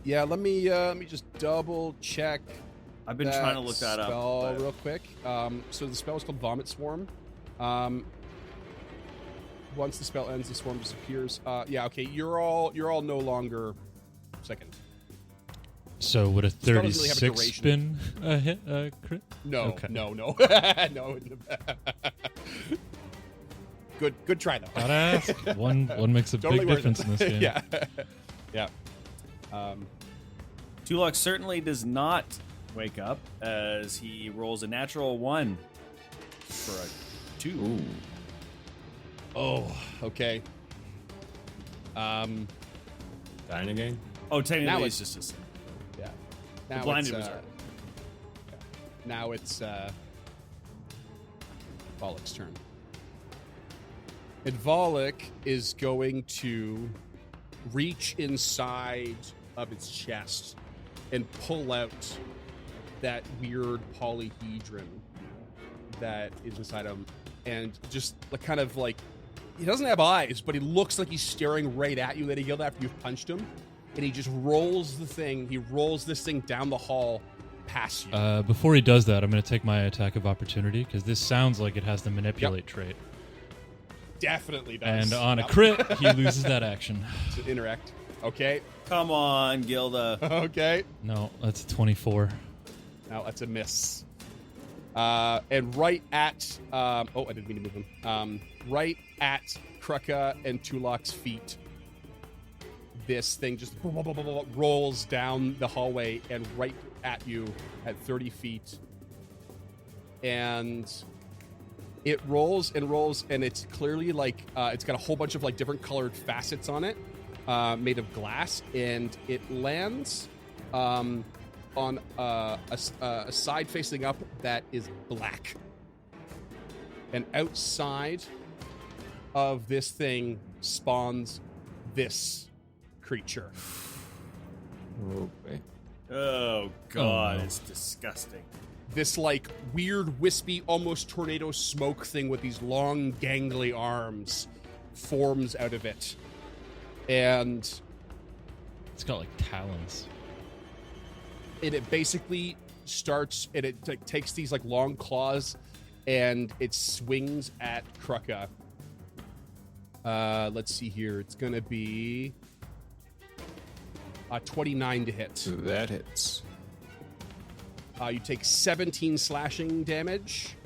[SPEAKER 2] Yeah, let me just double check.
[SPEAKER 3] I've been trying to look that up.
[SPEAKER 2] spell
[SPEAKER 3] but-
[SPEAKER 2] real quick. So the spell is called Vomit Swarm. Once the spell ends, the swarm disappears. Yeah, okay. You're all no longer second.
[SPEAKER 5] So would a
[SPEAKER 2] Spell doesn't really have a
[SPEAKER 5] 36 been a hit, crit?
[SPEAKER 2] No,
[SPEAKER 5] Okay.
[SPEAKER 2] no, no. Good try though.
[SPEAKER 5] Gotta ask. One makes a
[SPEAKER 2] Totally
[SPEAKER 5] big
[SPEAKER 2] worth
[SPEAKER 5] difference
[SPEAKER 2] it.
[SPEAKER 5] in this game.
[SPEAKER 2] Yeah, yeah.
[SPEAKER 3] Tulok certainly does not wake up as he rolls a natural 1 for a 2.
[SPEAKER 4] Ooh.
[SPEAKER 2] Oh, okay.
[SPEAKER 4] Dying again?
[SPEAKER 3] Oh, technically
[SPEAKER 2] Now
[SPEAKER 3] it's
[SPEAKER 2] it's-
[SPEAKER 3] just a
[SPEAKER 2] Yeah. Now
[SPEAKER 3] blinded
[SPEAKER 2] it's,
[SPEAKER 3] reserve.
[SPEAKER 2] yeah. Now it's Volok's turn. And Volok is going to reach inside of its chest and pull out that weird polyhedron that is inside him, and just kind of like, he doesn't have eyes, but he looks like he's staring right at you that he yelled after you've punched him, and he just rolls this thing down the hall past you.
[SPEAKER 5] Before he does that, I'm going to take my attack of opportunity because this sounds like it has the manipulate trait.
[SPEAKER 2] Definitely does.
[SPEAKER 5] And on a
[SPEAKER 2] Yep.
[SPEAKER 5] crit, he loses that action.
[SPEAKER 2] To interact. Okay.
[SPEAKER 3] Come on, Gilda.
[SPEAKER 2] Okay.
[SPEAKER 5] No, that's a 24.
[SPEAKER 2] Now that's a miss. And right at I didn't mean to move him. Right at Kruka and Tulok's feet, this thing just rolls down the hallway and right at you at 30 feet. And it rolls and rolls, and it's clearly like it's got a whole bunch of like different colored facets on it, made of glass, and it lands on a side facing up that is black. And outside of this thing spawns this creature.
[SPEAKER 4] Okay.
[SPEAKER 3] Oh, God,
[SPEAKER 5] no.
[SPEAKER 3] it's disgusting.
[SPEAKER 2] This like weird, wispy, almost tornado smoke thing with these long, gangly arms forms out of it. And
[SPEAKER 5] It's got like talons.
[SPEAKER 2] it basically starts, and it like, takes these like long claws, and it swings at Kruka. Let's see here. It's gonna be 29 to hit.
[SPEAKER 4] So that hits.
[SPEAKER 2] You take 17 slashing damage,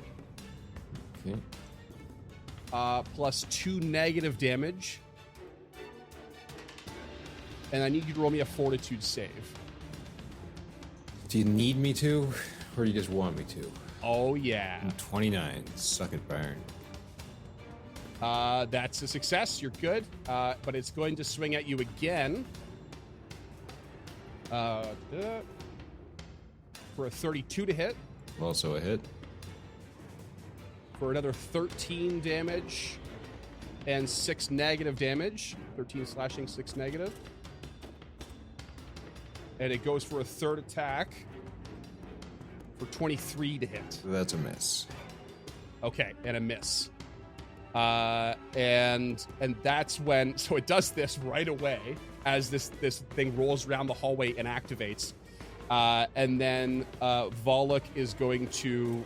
[SPEAKER 4] Okay.
[SPEAKER 2] plus 2 negative damage. And I need you to roll me a fortitude save.
[SPEAKER 4] Do you need me to? Or do you just want me to?
[SPEAKER 2] Oh, yeah.
[SPEAKER 4] 29. Suck it, Byron.
[SPEAKER 2] That's a success. You're good. But it's going to swing at you again. For a 32 to hit.
[SPEAKER 4] Also a hit.
[SPEAKER 2] For another 13 damage. And 6 negative damage. 13 slashing, 6 negative. And it goes for a third attack. For 23 to hit.
[SPEAKER 4] That's a miss.
[SPEAKER 2] Okay, and a miss. And that's when, so it does this right away as this thing rolls around the hallway and activates. And then Volok is going to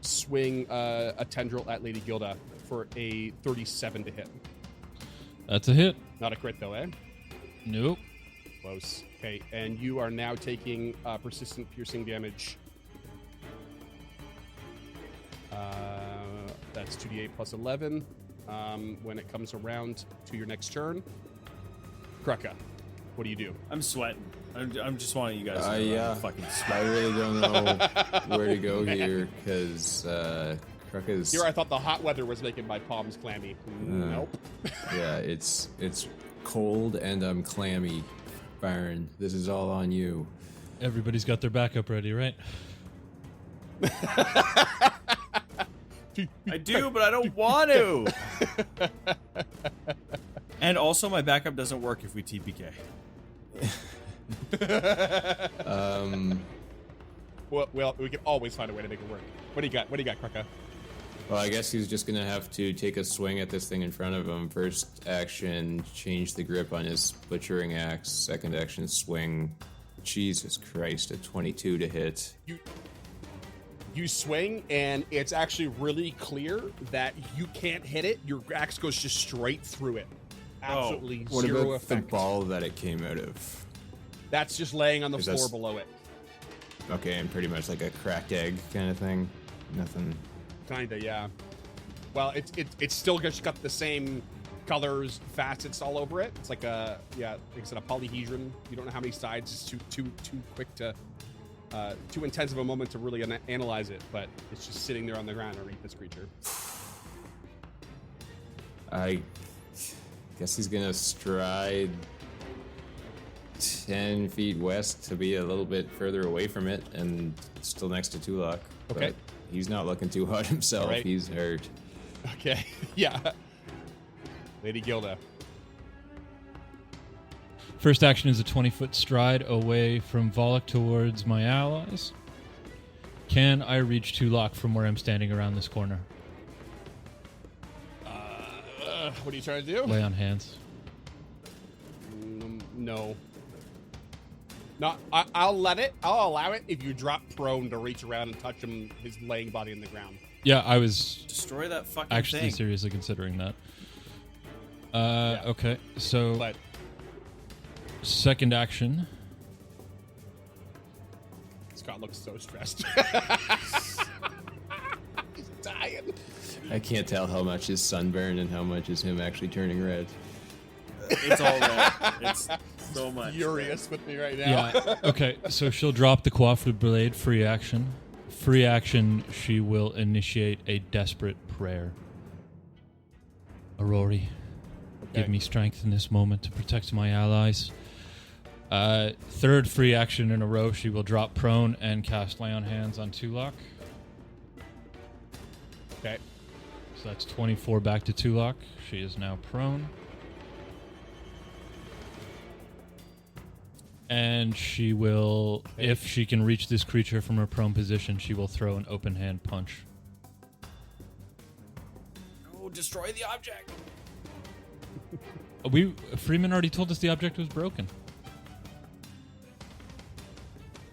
[SPEAKER 2] swing a tendril at Lady Gilda for a 37 to hit.
[SPEAKER 5] That's a hit.
[SPEAKER 2] Not a crit though, eh?
[SPEAKER 5] Nope.
[SPEAKER 2] Close. Okay, and you are now taking persistent piercing damage. That's 2d8 plus 11 when it comes around to your next turn. Krucka, what do you do?
[SPEAKER 3] I'm sweating. I'm just wanting you guys to know
[SPEAKER 4] Yeah.
[SPEAKER 3] I'm fucking
[SPEAKER 4] I
[SPEAKER 3] sweating.
[SPEAKER 4] really don't know where to go here because Krucka's.
[SPEAKER 2] Here I thought the hot weather was making my palms clammy. Nope.
[SPEAKER 4] Yeah, it's cold and I'm clammy, Byron. This is all on you.
[SPEAKER 5] Everybody's got their backup ready, right?
[SPEAKER 3] I do, but I don't want to. And also, my backup doesn't work if we TPK.
[SPEAKER 2] Well, we can always find a way to make it work. What do you got? What do you got, Krucka?
[SPEAKER 4] Well, I guess he's just gonna have to take a swing at this thing in front of him. First action, change the grip on his butchering axe. Second action, swing. Jesus Christ, a 22 to hit.
[SPEAKER 2] You swing, and it's actually really clear that you can't hit it. Your axe goes just straight through it. Absolutely
[SPEAKER 4] What
[SPEAKER 2] zero
[SPEAKER 4] about
[SPEAKER 2] effect.
[SPEAKER 4] the ball that it came out of?
[SPEAKER 2] That's just laying on the
[SPEAKER 4] Is
[SPEAKER 2] floor
[SPEAKER 4] that's-
[SPEAKER 2] below it.
[SPEAKER 4] Okay, and pretty much like a cracked egg kind of thing. Nothing.
[SPEAKER 2] Kinda, yeah. Well, it's still just got the same colors, facets all over it. It's like a like I said, a polyhedron. You don't know how many sides. It's too quick to, too intense of a moment to really analyze it. But it's just sitting there on the ground underneath this creature.
[SPEAKER 4] I guess he's gonna stride 10 feet west to be a little bit further away from it and still next to Tulok.
[SPEAKER 2] Okay.
[SPEAKER 4] But he's not looking too hot himself.
[SPEAKER 2] All right.
[SPEAKER 4] He's hurt.
[SPEAKER 2] Okay, yeah. Lady Gilda.
[SPEAKER 5] First action is a 20-foot stride away from Volok towards my allies. Can I reach Tulok from where I'm standing around this corner?
[SPEAKER 2] What are you trying to do?
[SPEAKER 5] Lay on hands.
[SPEAKER 2] No. Not. I'll allow it if you drop prone to reach around and touch him, his laying body in the ground.
[SPEAKER 5] Yeah, I was
[SPEAKER 3] Destroy that fucking
[SPEAKER 5] actually
[SPEAKER 3] thing.
[SPEAKER 5] seriously considering that.
[SPEAKER 2] Yeah.
[SPEAKER 5] Okay, so
[SPEAKER 2] But
[SPEAKER 5] second action.
[SPEAKER 2] Scott looks so stressed. He's dying.
[SPEAKER 4] I can't tell how much is sunburn and how much is him actually turning red.
[SPEAKER 3] It's all that. It's so much.
[SPEAKER 2] Furious with me right now.
[SPEAKER 5] Yeah. Okay, so she'll drop the coifred blade. Free action. Free action. She will initiate a desperate prayer. Aurori, give me strength in this moment to protect my allies. Third free action in a row, she will drop prone and cast Lay on Hands on Tulok.
[SPEAKER 2] Okay.
[SPEAKER 5] So that's 24 back to Tulok. She is now prone. And she will, if she can reach this creature from her prone position, she will throw an open hand punch.
[SPEAKER 3] Oh, destroy the object.
[SPEAKER 5] Freeman already told us the object was broken.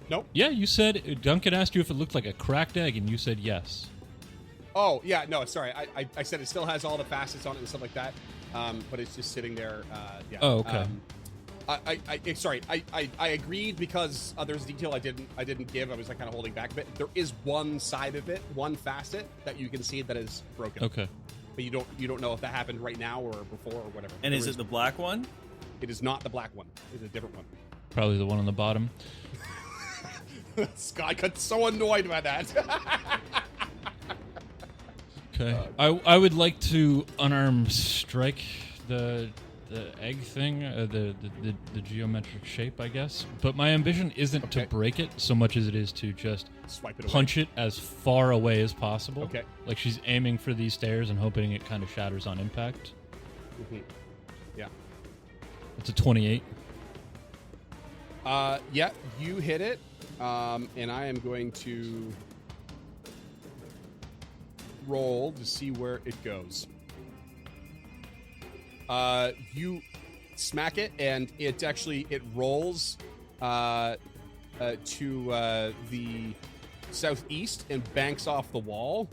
[SPEAKER 2] Nope.
[SPEAKER 5] Yeah, you said, Duncan asked you if it looked like a cracked egg, and you said yes.
[SPEAKER 2] Oh, yeah, no, sorry. I said it still has all the facets on it and stuff like that, but it's just sitting there. Yeah.
[SPEAKER 5] Oh, okay.
[SPEAKER 2] I agreed because there's a detail I didn't give. I was like kind of holding back a bit. There is one side of it, one facet that you can see that is broken.
[SPEAKER 5] Okay.
[SPEAKER 2] But you don't know if that happened right now or before or whatever.
[SPEAKER 3] And is it the black one?
[SPEAKER 2] It is not the black one. It's a different one.
[SPEAKER 5] Probably the one on the bottom.
[SPEAKER 2] Scott got so annoyed by that.
[SPEAKER 5] Okay. I would like to unarmed strike the egg thing, the geometric shape, I guess. But my ambition isn't to break it so much as it is to just
[SPEAKER 2] Swipe it away.
[SPEAKER 5] punch it as far away as possible.
[SPEAKER 2] Okay.
[SPEAKER 5] Like she's aiming for these stairs and hoping it kind of shatters on impact.
[SPEAKER 2] Mm-hmm. Yeah.
[SPEAKER 5] It's a 28.
[SPEAKER 2] Yeah, you hit it. And I am going to roll to see where it goes. You smack it, and it rolls to the southeast and banks off the wall,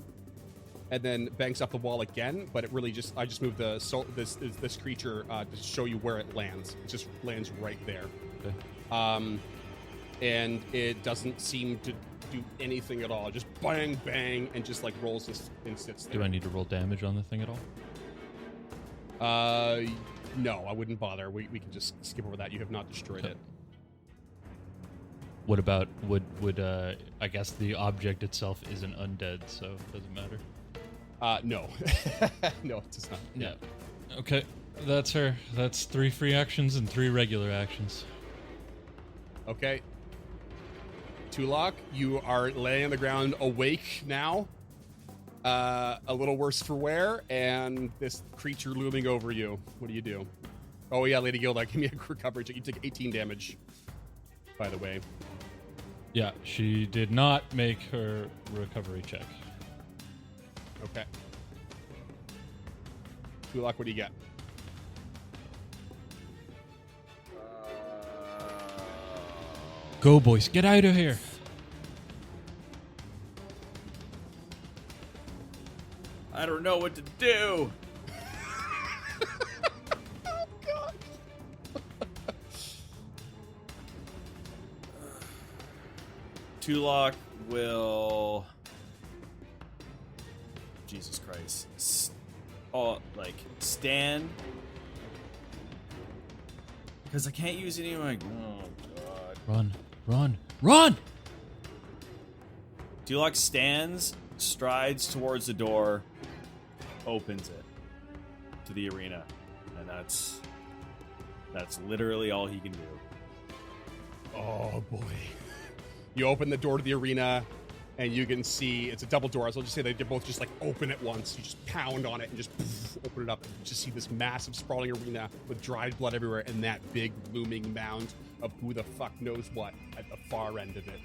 [SPEAKER 2] and then banks off the wall again. But it really I just moved this creature to show you where it lands. It just lands right there.
[SPEAKER 5] Okay.
[SPEAKER 2] And it doesn't seem to do anything at all. Just bang, bang, and just like rolls and sits there.
[SPEAKER 5] Do I need to roll damage on the thing at all?
[SPEAKER 2] No, I wouldn't bother. We can just skip over that. You have not destroyed it.
[SPEAKER 5] What about would I guess the object itself isn't undead, so it doesn't matter.
[SPEAKER 2] No. No, it does not.
[SPEAKER 5] Yeah. Okay. That's her. That's 3 free actions and 3 regular actions.
[SPEAKER 2] Okay. Tulok, you are laying on the ground awake now. A little worse for wear, and this creature looming over you. What do you do? Oh yeah, Lady Gilda, give me a recovery check. You take 18 damage, by the way.
[SPEAKER 5] Yeah, she did not make her recovery check.
[SPEAKER 2] Okay. Tulok, what do you get?
[SPEAKER 5] Go, boys. Get out of here.
[SPEAKER 3] I don't know what to do.
[SPEAKER 2] Oh, God.
[SPEAKER 3] Tulok will... Jesus Christ. Stand. Because I can't use any of my... Oh, God.
[SPEAKER 5] Run!
[SPEAKER 3] Tulok stands, strides towards the door, opens it to the arena, and that's literally all he can do.
[SPEAKER 2] Oh, boy. You open the door to the arena, and you can see it's a double door. So I'll just say they both just like open at once. You just pound on it and just open it up. And you just see this massive sprawling arena with dried blood everywhere and that big looming mound of who the fuck knows what at the far end of it.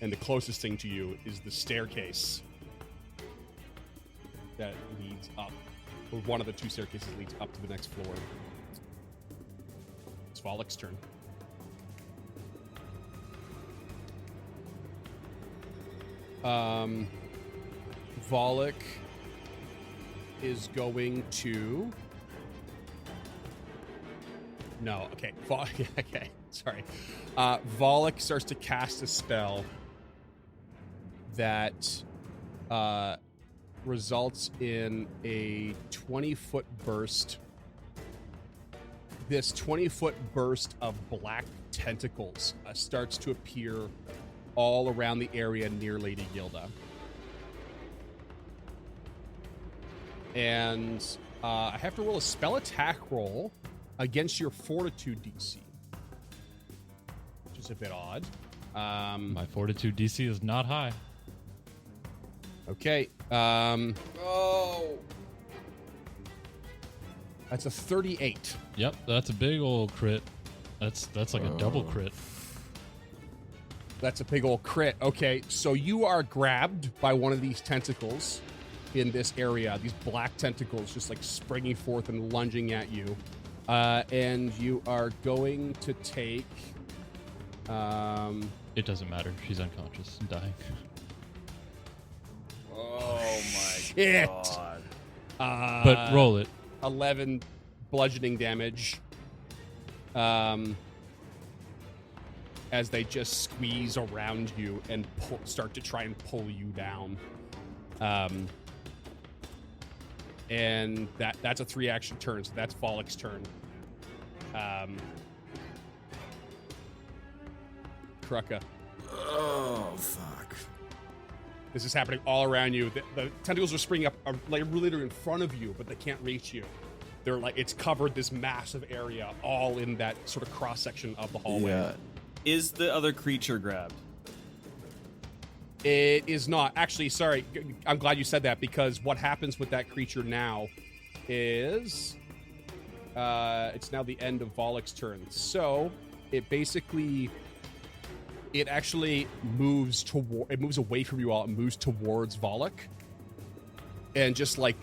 [SPEAKER 2] And the closest thing to you is the staircase that leads up, or one of the 2 staircases leads up to the next floor. It's Volek's turn. Volek is going to... No, okay. Okay, sorry. Volek starts to cast a spell that results in a 20-foot burst. This 20-foot burst of black tentacles starts to appear all around the area near Lady Gilda. And I have to roll a spell attack roll against your Fortitude DC, which is a bit odd.
[SPEAKER 5] My Fortitude DC is not high.
[SPEAKER 2] Okay.
[SPEAKER 3] Oh!
[SPEAKER 2] That's a 38.
[SPEAKER 5] Yep, that's a big old crit. That's like a double crit.
[SPEAKER 2] That's a big old crit. Okay, so you are grabbed by one of these tentacles in this area. These black tentacles just like springing forth and lunging at you. And you are going to take...
[SPEAKER 5] It doesn't matter. She's unconscious and dying.
[SPEAKER 3] Oh my
[SPEAKER 2] Shit.
[SPEAKER 3] God.
[SPEAKER 5] But roll it.
[SPEAKER 2] 11 bludgeoning damage. As they just squeeze around you and start to try and pull you down. And that's a 3-action turn, so that's Volek's turn. Krucka.
[SPEAKER 4] Oh, fuck.
[SPEAKER 2] This is happening all around you. The tentacles are springing up, like literally in front of you, but they can't reach you. They're like, it's covered this massive area, all in that sort of cross section of the hallway.
[SPEAKER 4] Yeah.
[SPEAKER 3] Is the other creature grabbed?
[SPEAKER 2] It is not. Actually, sorry. I'm glad you said that, because what happens with that creature now is it's now the end of Volek's turn. So it basically, it actually moves away from you all and moves towards Volek and just like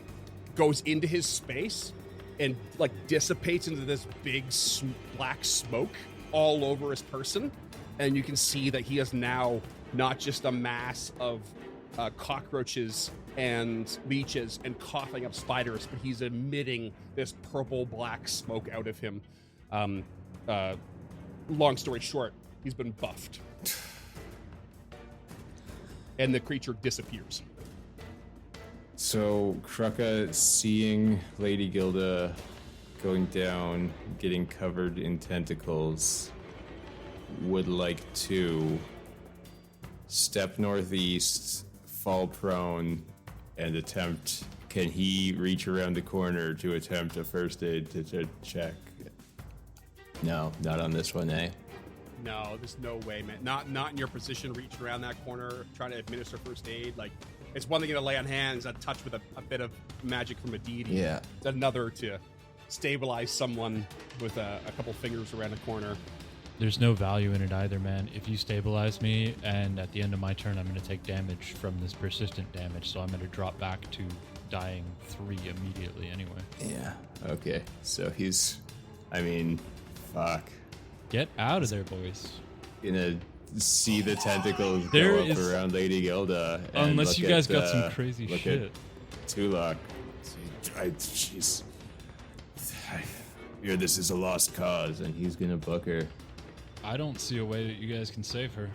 [SPEAKER 2] goes into his space and like dissipates into this big black smoke all over his person. And you can see that he is now not just a mass of cockroaches and leeches and coughing up spiders, but he's emitting this purple black smoke out of him. Long story short, he's been buffed. And the creature disappears.
[SPEAKER 4] So Kruka, seeing Lady Gilda going down, getting covered in tentacles, would like to step northeast, fall prone, and attempt. Can he reach around the corner to attempt a first aid to check? No, not on this one, eh?
[SPEAKER 2] No, there's no way, man. Not in your position, reaching around that corner, trying to administer first aid. Like, it's one thing to lay on hands, a touch with a bit of magic from a deity.
[SPEAKER 4] Yeah.
[SPEAKER 2] It's another to stabilize someone with a couple fingers around a corner.
[SPEAKER 5] There's no value in it either, man. If you stabilize me, and at the end of my turn, I'm going to take damage from this persistent damage, so I'm going to drop back to dying 3 immediately anyway.
[SPEAKER 4] Yeah. Okay. So he's, fuck.
[SPEAKER 5] Get out of there, boys.
[SPEAKER 4] Gonna see the tentacles
[SPEAKER 5] There
[SPEAKER 4] go up
[SPEAKER 5] is-
[SPEAKER 4] around Lady Gilda. And
[SPEAKER 5] Unless
[SPEAKER 4] look
[SPEAKER 5] you guys
[SPEAKER 4] at,
[SPEAKER 5] got some crazy
[SPEAKER 4] look
[SPEAKER 5] shit.
[SPEAKER 4] At Tulok. She's. I hear this is a lost cause, and he's gonna book her.
[SPEAKER 5] I don't see a way that you guys can save her.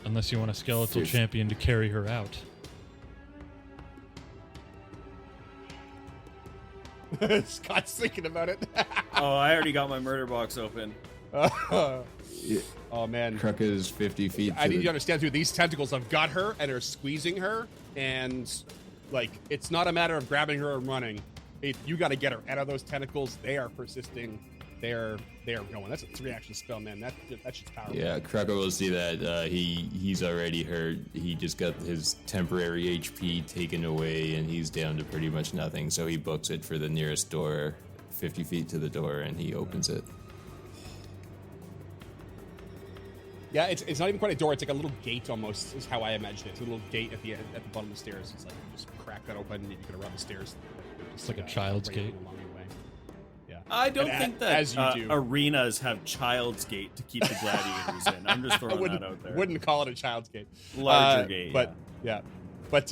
[SPEAKER 5] Unless you want a skeletal
[SPEAKER 4] Fifth.
[SPEAKER 5] champion to carry her out.
[SPEAKER 2] Scott's thinking about it.
[SPEAKER 3] Oh, I already got my murder box open.
[SPEAKER 2] Oh, man.
[SPEAKER 4] Kruka is 50 feet.
[SPEAKER 2] I need you to understand, too, these tentacles have got her and are squeezing her, and, like, it's not a matter of grabbing her and running. You got to get her out of those tentacles. They are persisting. They are going. That's a 3-action spell, man. That shit's powerful.
[SPEAKER 4] Yeah, Kruka will see that he's already hurt. He just got his temporary HP taken away, and he's down to pretty much nothing. So he books it for the nearest door, 50 feet to the door, and he opens it.
[SPEAKER 2] Yeah, it's not even quite a door. It's like a little gate almost, is how I imagine it. It's a little gate at the bottom of the stairs. It's like you just crack that open and you can run the stairs.
[SPEAKER 5] It's like a child's gate.
[SPEAKER 2] Along your way. Yeah.
[SPEAKER 3] I don't
[SPEAKER 2] And
[SPEAKER 3] think
[SPEAKER 2] as
[SPEAKER 3] that
[SPEAKER 2] you do.
[SPEAKER 3] arenas have Child's Gate to keep the gladiators in. I'm just
[SPEAKER 2] I
[SPEAKER 3] throwing that out there.
[SPEAKER 2] wouldn't call it a child's gate.
[SPEAKER 3] Larger gate,
[SPEAKER 2] But yeah. But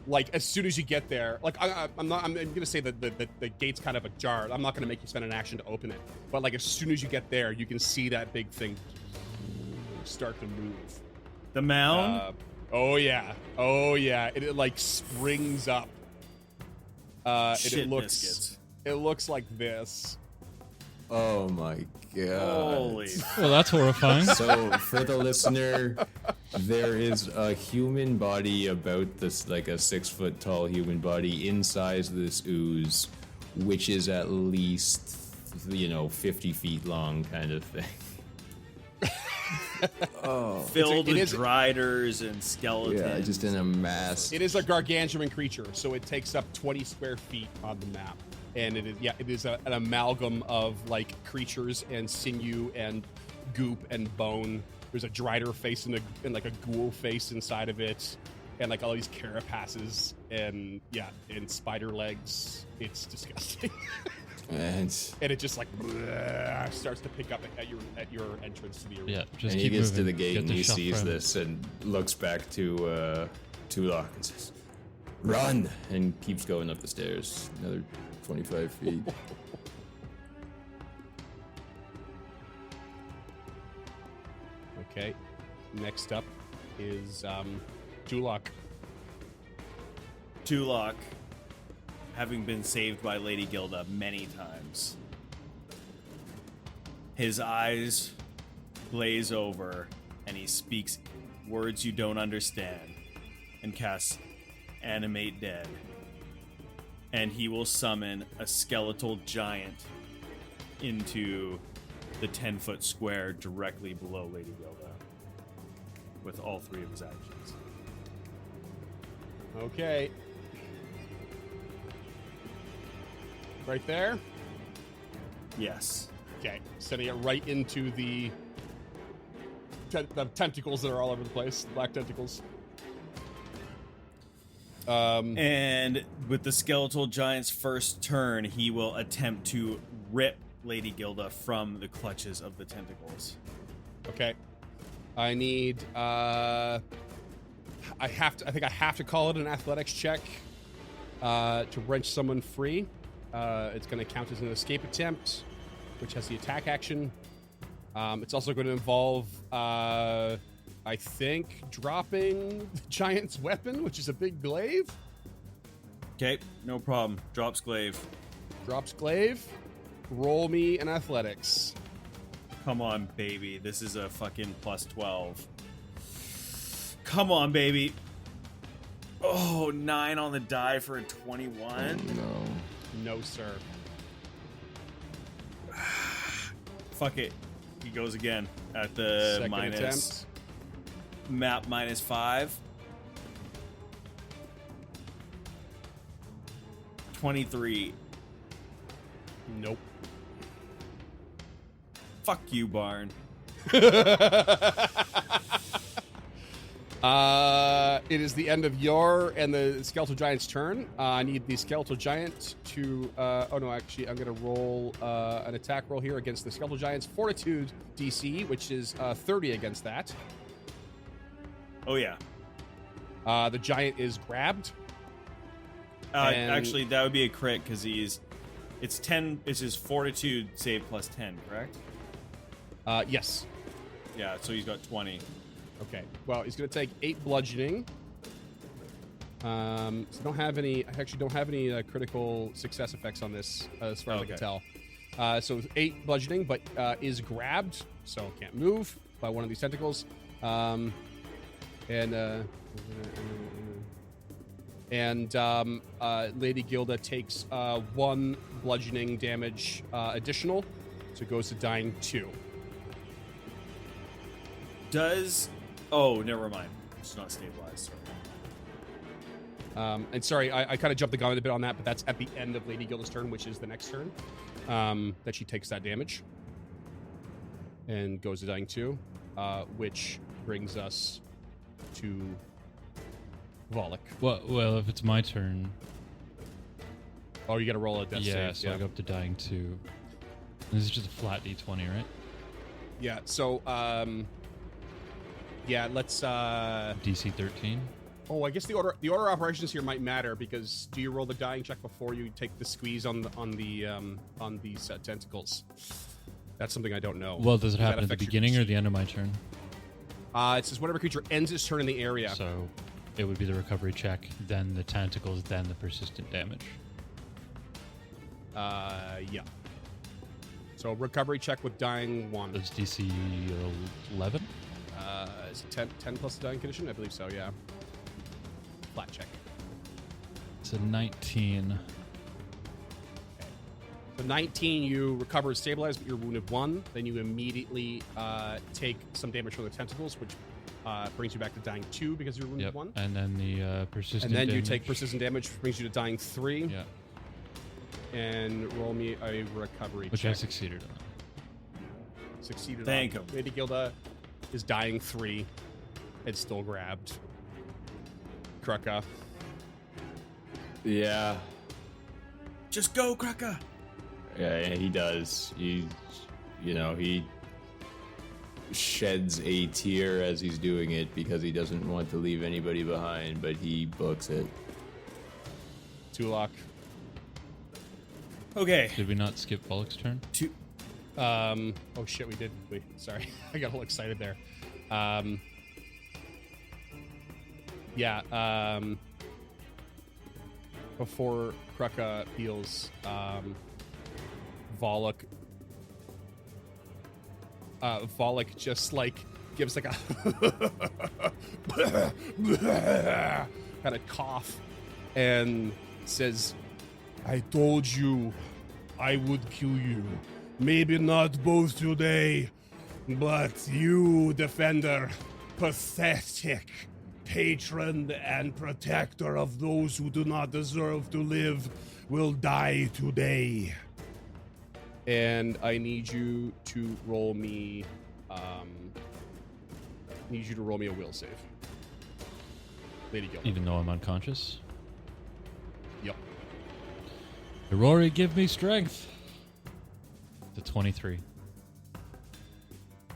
[SPEAKER 2] like as soon as you get there, like I'm gonna say that the gate's kind of ajar. I'm not gonna make you spend an action to open it. But like as soon as you get there, you can see that big thing start to move.
[SPEAKER 3] The mound?
[SPEAKER 2] Oh yeah. It like springs up.
[SPEAKER 3] Shit
[SPEAKER 2] it looks
[SPEAKER 3] biscuits.
[SPEAKER 2] it looks like this.
[SPEAKER 4] Oh my god.
[SPEAKER 3] Holy.
[SPEAKER 5] Well, that's horrifying.
[SPEAKER 4] So for the listener, there is a human body about this, like a 6-foot tall human body inside this ooze, which is at least 50 feet long, kind of thing.
[SPEAKER 3] Filled
[SPEAKER 2] it
[SPEAKER 3] with
[SPEAKER 2] is-
[SPEAKER 3] driders and skeletons.
[SPEAKER 4] Yeah, just in a mass.
[SPEAKER 2] It is a gargantuan creature, so it takes up 20 square feet on the map. And it is an amalgam of like creatures and sinew and goop and bone. There's a drider face and like a ghoul face inside of it, and like all these carapaces and spider legs. It's disgusting.
[SPEAKER 4] And
[SPEAKER 2] And it just like starts to pick up at your entrance to the arena.
[SPEAKER 5] Yeah, just
[SPEAKER 4] he
[SPEAKER 5] keep
[SPEAKER 4] gets
[SPEAKER 5] moving.
[SPEAKER 4] to the gate
[SPEAKER 5] Get
[SPEAKER 4] and
[SPEAKER 5] the
[SPEAKER 4] he
[SPEAKER 5] shot
[SPEAKER 4] sees
[SPEAKER 5] from it.
[SPEAKER 4] this and looks back to Tulok and says, "Run!" and keeps going up the stairs. Another 25 feet.
[SPEAKER 2] Okay. Next up is Tulok.
[SPEAKER 3] Tulok, having been saved by Lady Gilda many times, his eyes glaze over and he speaks words you don't understand and casts Animate Dead. And he will summon a skeletal giant into the 10-foot square directly below Lady Gilda with all 3 of his actions.
[SPEAKER 2] Okay. Right there?
[SPEAKER 3] Yes.
[SPEAKER 2] Okay. Sending it right into the tentacles that are all over the place. The black tentacles.
[SPEAKER 3] And with the skeletal giant's first turn, he will attempt to rip Lady Gilda from the clutches of the tentacles.
[SPEAKER 2] Okay. I need I think I have to call it an athletics check to wrench someone free. It's going to count as an escape attempt, which has the attack action. It's also going to involve I think dropping the giant's weapon, which is a big glaive.
[SPEAKER 3] Okay, no problem. Drops glaive.
[SPEAKER 2] Drops glaive. Roll me an athletics.
[SPEAKER 3] Come on, baby. This is a fucking plus 12. Come on, baby. Oh, 9 on the die for a 21.
[SPEAKER 2] No, sir.
[SPEAKER 3] Fuck it. He goes again at the
[SPEAKER 2] Second
[SPEAKER 3] minus
[SPEAKER 2] attempt.
[SPEAKER 3] map -5. 23.
[SPEAKER 2] Nope.
[SPEAKER 3] Fuck you, Barn.
[SPEAKER 2] It is the end of your and the skeletal giant's turn. I need the skeletal giant to. Oh no, actually, I'm gonna roll an attack roll here against the skeletal giant's fortitude DC, which is 30 against that.
[SPEAKER 3] Oh, yeah.
[SPEAKER 2] The giant is grabbed. And-
[SPEAKER 3] Actually, that would be a crit because it's 10. It's his fortitude save plus 10, correct?
[SPEAKER 2] Yes.
[SPEAKER 3] Yeah, so he's got 20.
[SPEAKER 2] Okay. Well, he's gonna take 8 bludgeoning. So I don't have any. I actually don't have any critical success effects on this, as far as I can tell. So 8 bludgeoning, but is grabbed, so can't move by one of these tentacles. Lady Gilda takes 1 bludgeoning damage additional, so it goes to dying 2.
[SPEAKER 3] Oh, never mind. It's not stabilized. Sorry.
[SPEAKER 2] And sorry, I kind of jumped the gun a bit on that, but that's at the end of Lady Gilda's turn, which is the next turn, that she takes that damage and goes to dying 2, which brings us to Volek.
[SPEAKER 5] Well, if it's my turn,
[SPEAKER 2] Oh, you got to roll a death
[SPEAKER 5] yeah,
[SPEAKER 2] save.
[SPEAKER 5] so I go up to dying 2. This is just a flat d20, right?
[SPEAKER 2] Yeah. So, yeah. Let's.
[SPEAKER 5] DC 13.
[SPEAKER 2] Oh, I guess the order of operations here might matter, because do you roll the dying check before you take the squeeze on these tentacles? That's something I don't know.
[SPEAKER 5] Well, does it happen at the
[SPEAKER 2] affect your
[SPEAKER 5] beginning or the end of my turn?
[SPEAKER 2] It says whatever creature ends its turn in the area.
[SPEAKER 5] So it would be the recovery check, then the tentacles, then the persistent damage.
[SPEAKER 2] Yeah. So recovery check with dying 1.
[SPEAKER 5] That's DC 11?
[SPEAKER 2] Is it 10 plus the dying condition? I believe so, yeah. Flat check.
[SPEAKER 5] It's a 19.
[SPEAKER 2] So 19, you recover and stabilize, but you're wounded 1. Then you immediately take some damage from the tentacles, which brings you back to dying 2 because you're wounded 1.
[SPEAKER 5] And then the persistent
[SPEAKER 2] And then you
[SPEAKER 5] damage.
[SPEAKER 2] take persistent damage, which brings you to dying 3.
[SPEAKER 5] Yeah,
[SPEAKER 2] And roll me a recovery
[SPEAKER 5] which
[SPEAKER 2] check.
[SPEAKER 5] I succeeded on.
[SPEAKER 2] Succeeded.
[SPEAKER 3] Thank
[SPEAKER 2] on.
[SPEAKER 3] him.
[SPEAKER 2] Lady Gilda is dying 3. It's still grabbed. Krucka.
[SPEAKER 4] Yeah.
[SPEAKER 3] Just go, Krucka!
[SPEAKER 4] Yeah, he does. He sheds a tear as he's doing it because he doesn't want to leave anybody behind, but he books it.
[SPEAKER 2] Tulok.
[SPEAKER 3] Okay.
[SPEAKER 5] Did we not skip Volek's turn?
[SPEAKER 2] Oh shit, we did. Sorry, I got a little excited there. Yeah. Before Krucka heals, Volek just like gives like a kind of cough and says,
[SPEAKER 6] I told you I would kill you. Maybe not both today, but you, Defender, pathetic patron and protector of those who do not deserve to live, will die today.
[SPEAKER 2] and I need you to roll me a will save. Lady Gilman.
[SPEAKER 5] Even though I'm unconscious.
[SPEAKER 2] Yep.
[SPEAKER 5] Rory, give me strength. The 23.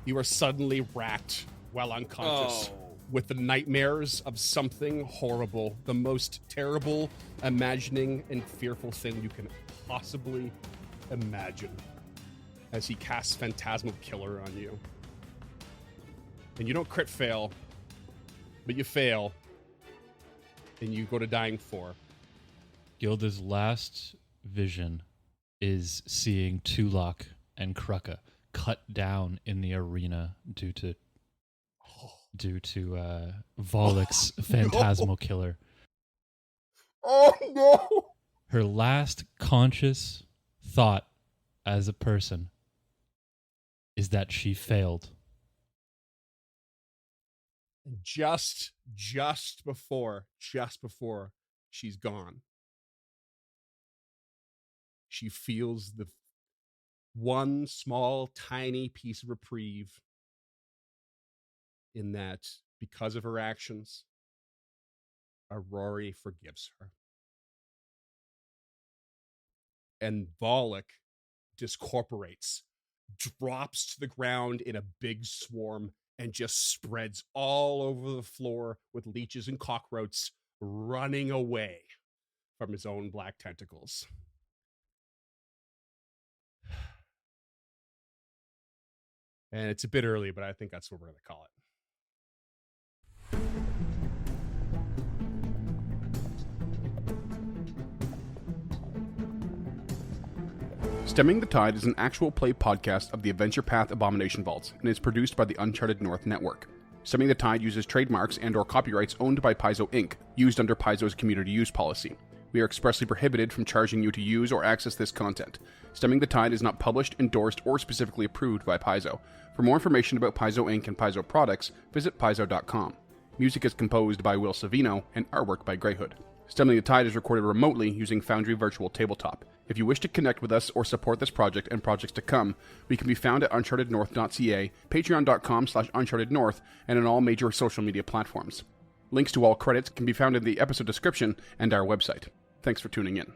[SPEAKER 2] You are suddenly racked while unconscious with the nightmares of something horrible, the most terrible, imagining, and fearful thing you can possibly imagine, as he casts Phantasmal Killer on you. And you don't crit fail, but you fail, and you go to dying 4.
[SPEAKER 5] Gilda's last vision is seeing Tulok and Krucka cut down in the arena due to Volek's Phantasmal Killer.
[SPEAKER 2] Oh no!
[SPEAKER 5] Her last conscious thought as a person is that she failed.
[SPEAKER 2] Just before she's gone, she feels the one small, tiny piece of reprieve in that because of her actions, Aurori forgives her. And Volek discorporates, drops to the ground in a big swarm, and just spreads all over the floor with leeches and cockroaches running away from his own black tentacles. And it's a bit early, but I think that's what we're going to call it. Stemming the Tide is an actual play podcast of the Adventure Path Abomination Vaults and is produced by the Uncharted North Network. Stemming the Tide uses trademarks and/or copyrights owned by Paizo Inc., used under Paizo's community use policy. We are expressly prohibited from charging you to use or access this content. Stemming the Tide is not published, endorsed, or specifically approved by Paizo. For more information about Paizo Inc. and Paizo products, visit paizo.com. Music is composed by Will Savino and artwork by Greyhood. Stemming the Tide is recorded remotely using Foundry Virtual Tabletop. If you wish to connect with us or support this project and projects to come, we can be found at unchartednorth.ca, patreon.com/unchartednorth, and on all major social media platforms. Links to all credits can be found in the episode description and our website. Thanks for tuning in.